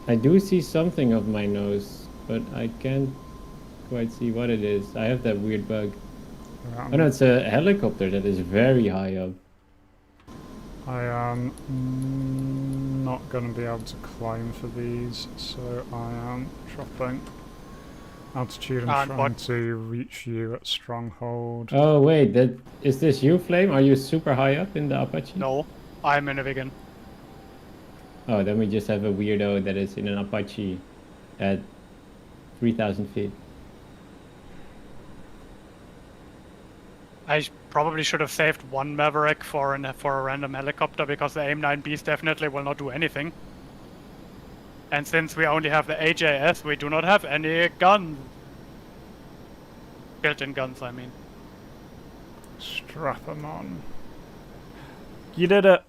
I do see something of my nose, but I can't quite see what it is. I have that weird bug. Yeah, Oh no, it's a helicopter that is very high up. I am not going to be able to climb for these, so I am dropping altitude and And trying what- to reach you at Stronghold. Oh wait, is this you, Flame? Are you super high up in the Apache? No, I'm in a vegan. Oh, then we just have a weirdo that is in an Apache at 3,000 feet. I probably should have saved one Maverick for a random helicopter because the AIM-9Bs definitely will not do anything. And since we only have the AJS, we do not have any guns. Built-in guns, I mean. Strap 'em on. You did it!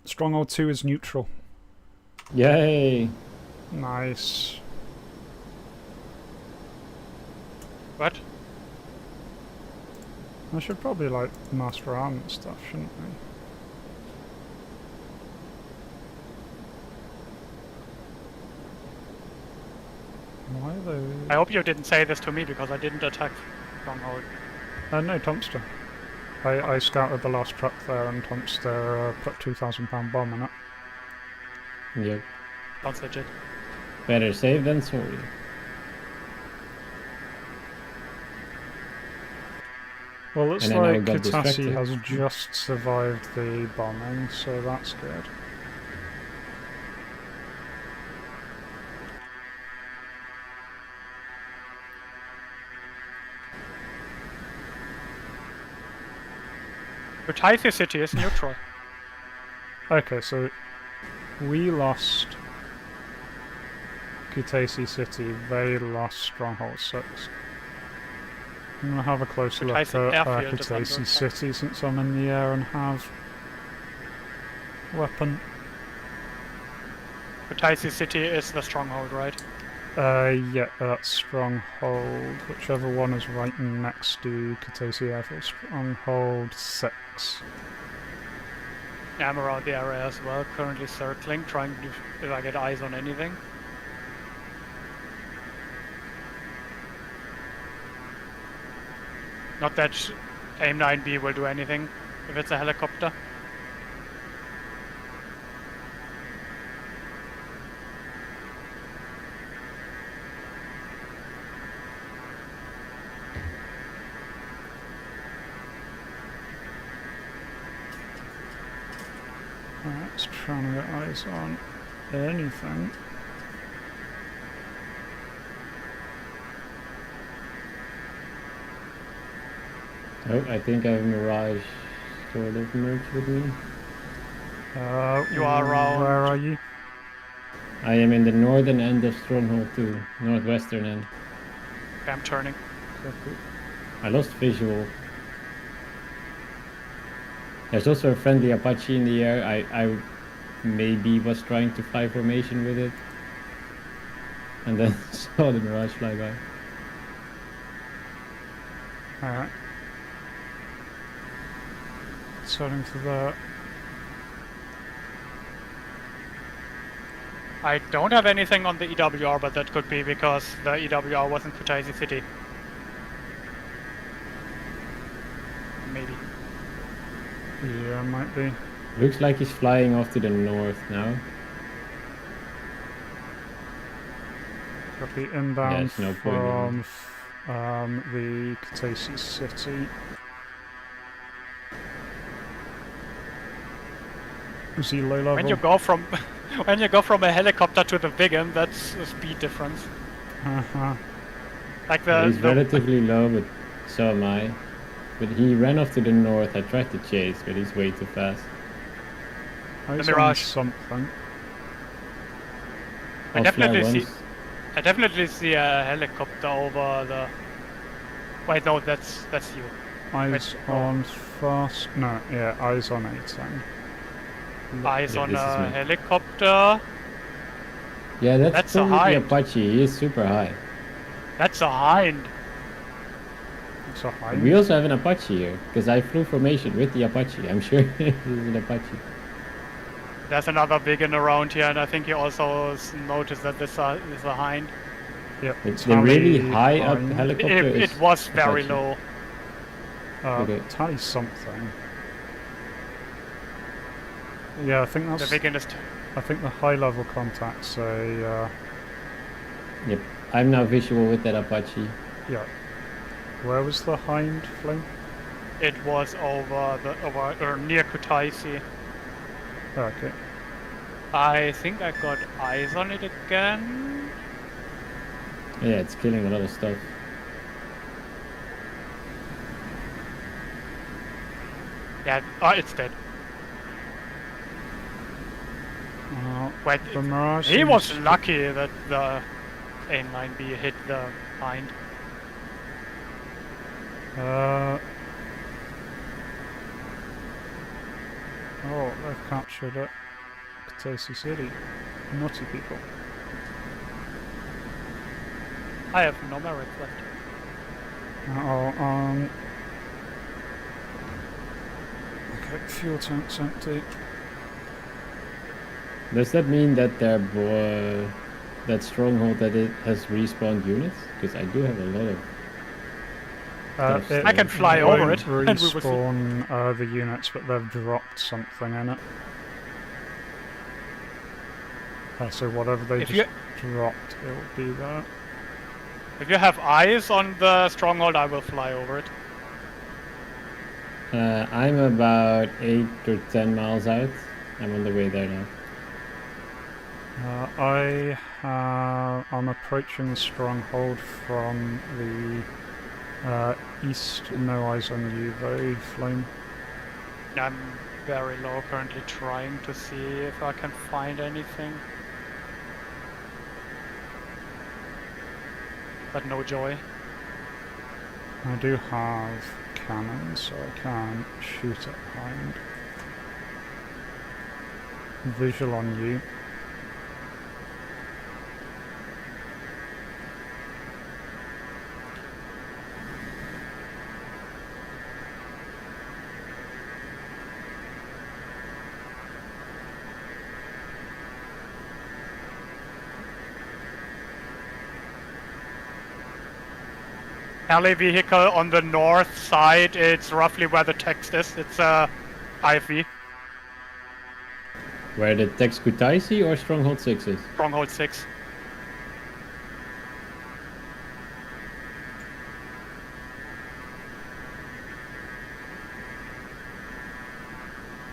Stronghold 2 is neutral. Yay! Nice. What? I should probably like master armament stuff, shouldn't we? Why are they... I hope you didn't say this to me because I didn't attack Stronghold. No, Tomster. I scouted the last truck there and Tomster put £2,000 bomb in it. Yep. Sounds legit. Better safe than sorry. Well, looks And then I like got Kitasi distracted. has just survived the bombing, so that's good. Kutaisi City is neutral. Okay, so we lost Kutaisi City, they lost Stronghold 6. I'm gonna have a closer look at Kutaisi Airfield is under Kutaisi attack. City since I'm in the air and have weapon. Kutaisi City is the stronghold, right? Yeah, that's Stronghold, whichever one is right next to Kutaisi Airfield. Stronghold 6. Yeah, I'm around the area as well, currently circling, trying to if I get eyes on anything. Not that AIM-9B will do anything if it's a helicopter. Alright, let's try to get eyes on anything. Oh, I think I have Mirage sort of merged with me. You are around. Where are you? I am in the northern end of Stronghold 2, northwestern end. Okay, I'm turning. Copy. I lost visual. There's also a friendly Apache in the air. I maybe was trying to fly formation with it. And then saw the Mirage fly by. Alright. Starting to that. I don't have anything on the EWR, but that could be because the EWR was in Kutaisi City. Maybe. Yeah, might be. Looks like he's flying off to the north now. Copy inbound There's no point from the Kutaisi City. Is he low level? When you go from when you go from a helicopter to the Viggen, that's a speed difference. Uh-huh. Like He's relatively low, but so am I. But he ran off to the north. I tried to chase, but he's way too fast. Eyes on Mirage. something. I I'll definitely fly see. once. I definitely see a helicopter over the... Wait, no, that's you. Eyes oh. on fast. No, yeah, eyes on A10. Eyes Yeah, on this is a me. helicopter. Yeah, that's That's a probably the hind. Apache. He is super high. That's a hind. It's a high. We also have an Apache here, because I flew formation with the Apache. I'm sure this is an Apache. There's another biggin around here, and I think you also noticed that this is a hind. Yep. The really Tally high up hind. helicopter It is was very Apache. low. Okay. Tally something. Yeah, I think The that's. biggin is... I think the high level contacts say. Yep. I'm now visual with that Apache. Yeah. Where was the hind flame? It was over or near Kutaisi. Okay. I think I got eyes on it again. Yeah, it's killing a lot of stuff. Yeah, it's dead. Wait, The Mirage. he was seems- lucky that the A9B hit the hind. Oh, they've captured it. Kutaisi City. Naughty people. I have no merits left. Okay, fuel tank's empty. Does that mean that that stronghold that it has respawned units? Because I do have a lot of. It I can fly won't over it, and we will see. respawn the units, but they've dropped something in it. So whatever they If just dropped, it will be there. If you have eyes on the stronghold, I will fly over it. I'm about 8 or 10 miles out. I'm on the way there now. I'm approaching the stronghold from the east. No eyes on you though, Flame. I'm very low, currently trying to see if I can find anything. But no joy. I do have cannons, so I can shoot at hind. Visual on you. Heli vehicle on the north side, it's roughly where the text is. It's IFV, Where the text Kutaisi or Stronghold 6 is? Stronghold 6.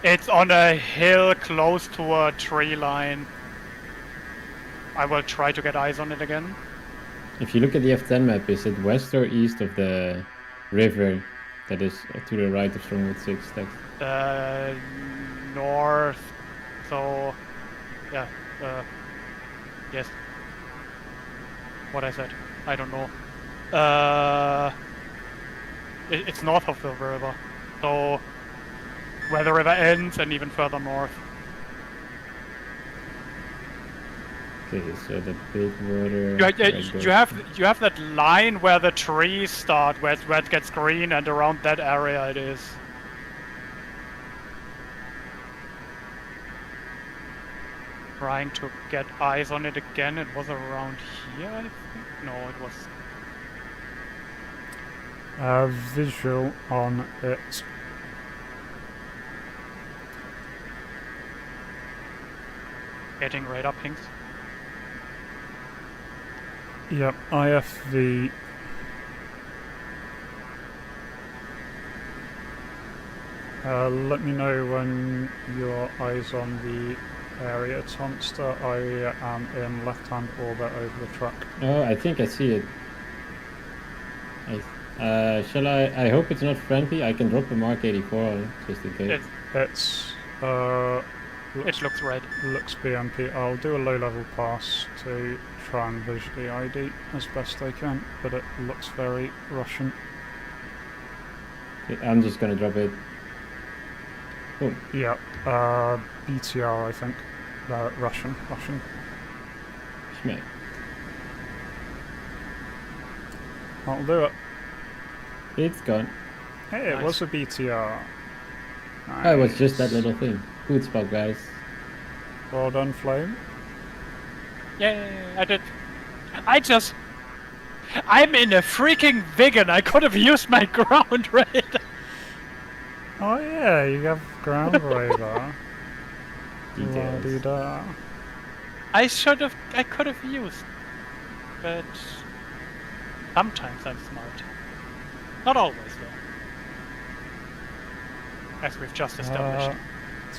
It's on a hill close to a tree line. I will try to get eyes on it again. If you look at the F10 map, is it west or east of the river that is to the right of Stronghold 6 text? North. So, yeah. Yes. What I said. I don't know. It's north of the river. So, where the river ends and even further north. Okay, so the big water. You have that line where the trees start, where it gets green, and around that area it is. Trying to get eyes on it again. It was around here, I think. No, it was. Visual on it. Getting radar pings. Yep, IFV. Let me know when your eyes on the area, Tomster. I am in left-hand orbit over the truck. Oh, I think I see it. Shall I hope it's not friendly. I can drop a Mark 84 on it, just in case. It's It looks red. Looks BMP. I'll do a low-level pass to try and visually ID as best I can, but it looks very Russian. I'm just gonna drop it. Boom. Yeah, BTR I think. Russian. Schmack. That'll do it. It's gone. Hey, it Nice. was a BTR. Oh, it was just that Nice. little thing. Good spot, guys. Well done, Flame. Yeah, I did. I'm in a freaking vegan. I could have used my ground right. Oh yeah, you have ground radar. Details. La-di-da. I could have used. But sometimes I'm smart. Not always though. As we've just established.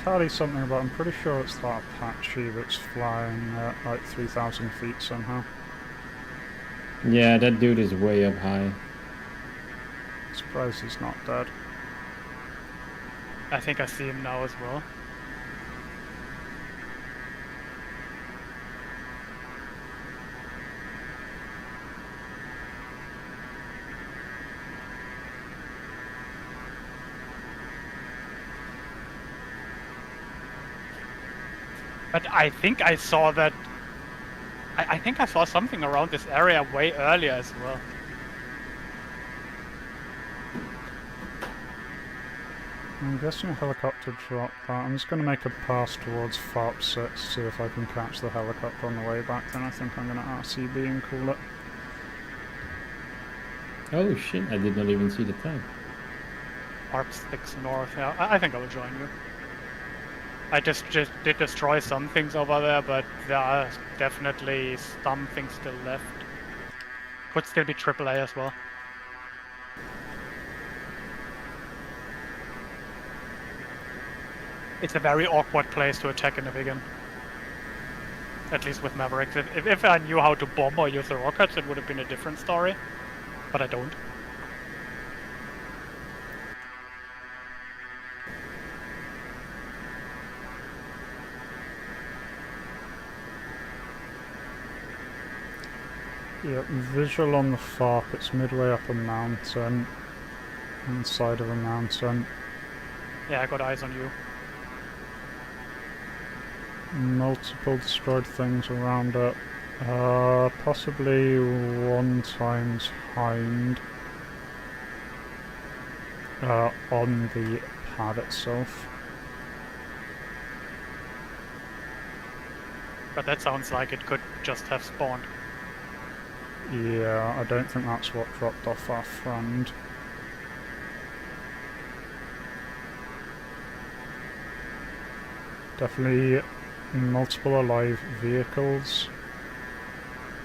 Tell you something about, I'm pretty sure it's that Apache that's flying at like 3,000 feet somehow. Yeah, that dude is way up high. Surprised he's not dead. I think I see him now as well. But I think I saw that. I think I saw something around this area way earlier as well. I'm guessing a helicopter dropped that. I'm just going to make a pass towards FARP 6, see if I can catch the helicopter on the way back, then I think I'm going to RCB and call it. Oh shit, I did not even see the time. Arp 6 north, yeah. I think I will join you. I just did destroy some things over there, but there are definitely some things still left. Could still be AAA as well. It's a very awkward place to attack in a vegan. At least with Mavericks. If I knew how to bomb or use the rockets, it would have been a different story. But I don't. Yep, visual on the FARP, it's midway up a mountain, inside of a mountain. Yeah, I got eyes on you. Multiple destroyed things around it. Possibly 1x hind on the pad itself. But that sounds like it could just have spawned. Yeah, I don't think that's what dropped off our friend. Definitely multiple alive vehicles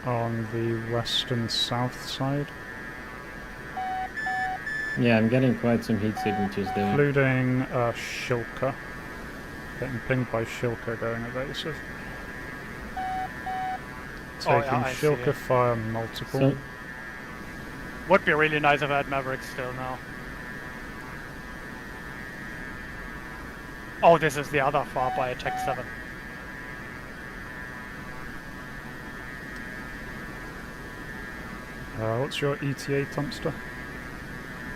on the west and south side, Yeah, I'm getting quite some heat signatures there. including Shilka. Getting pinged by Shilka going evasive. Oh, Taking yeah, I see Shilka it. fire multiple. So, Would be really nice if I had Mavericks still now. Oh, this is the other far by attack 7. What's your ETA, Tomster?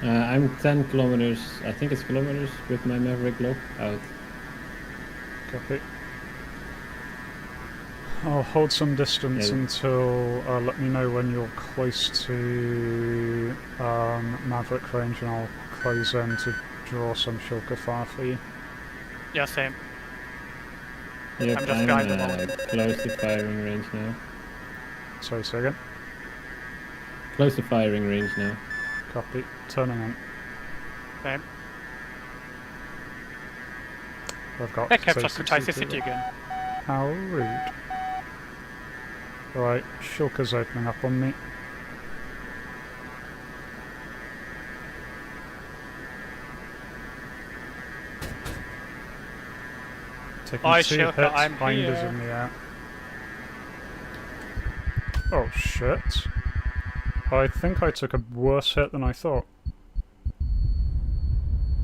I'm 10 kilometers, I think it's kilometers with my Maverick lock out. Copy. I'll hold some distance Yeah. until let me know when you're close to Maverick range, and I'll close in to draw some Shilka fire for you. Yeah, same. Yep, I'm just I'm behind the mountain. close to firing range now. Sorry, say again. Close to firing range now. Copy. Turning in. Same. I've got That captured Stacy Kutaisi CT. City again. How rude. Right, Shilka's opening up on me. Taking Hi, 2 Shilka, hits, I'm Hind is here. in the air. Oh shit. I think I took a worse hit than I thought.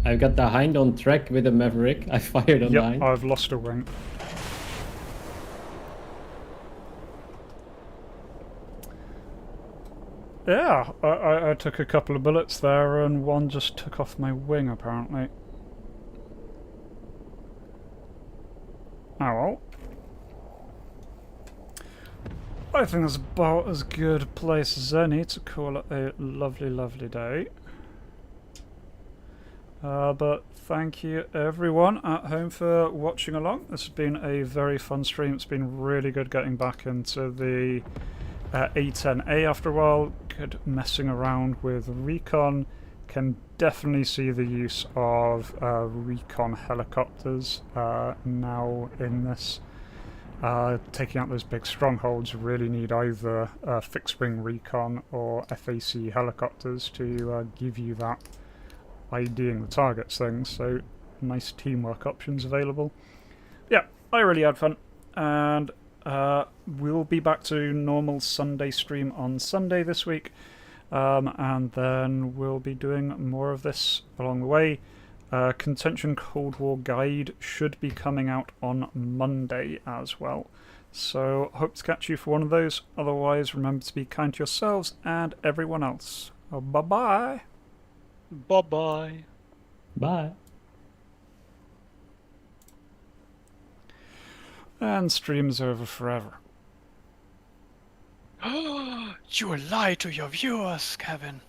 I've got the hind on track with the Maverick. I fired on the Yep, hind. I've lost a wing. Yeah, I took a couple of bullets there and one just took off my wing apparently. Oh well. I think that's about as good a place as any to call it a lovely, lovely day. But thank you everyone at home for watching along. This has been a very fun stream. It's been really good getting back into the A10A after a while. Good messing around with recon. Can definitely see the use of recon helicopters now in this. Taking out those big strongholds, really need either fixed wing recon or FAC helicopters to give you that IDing the targets thing, so nice teamwork options available. Yeah, I really had fun, and we'll be back to normal Sunday stream on Sunday this week, and then we'll be doing more of this along the way. Contention Cold War guide should be coming out on Monday as well, so hope to catch you for one of those. Otherwise, remember to be kind to yourselves and everyone else. Bye bye. Bye bye. Bye. And stream's over forever. You lie to your viewers, Kevin.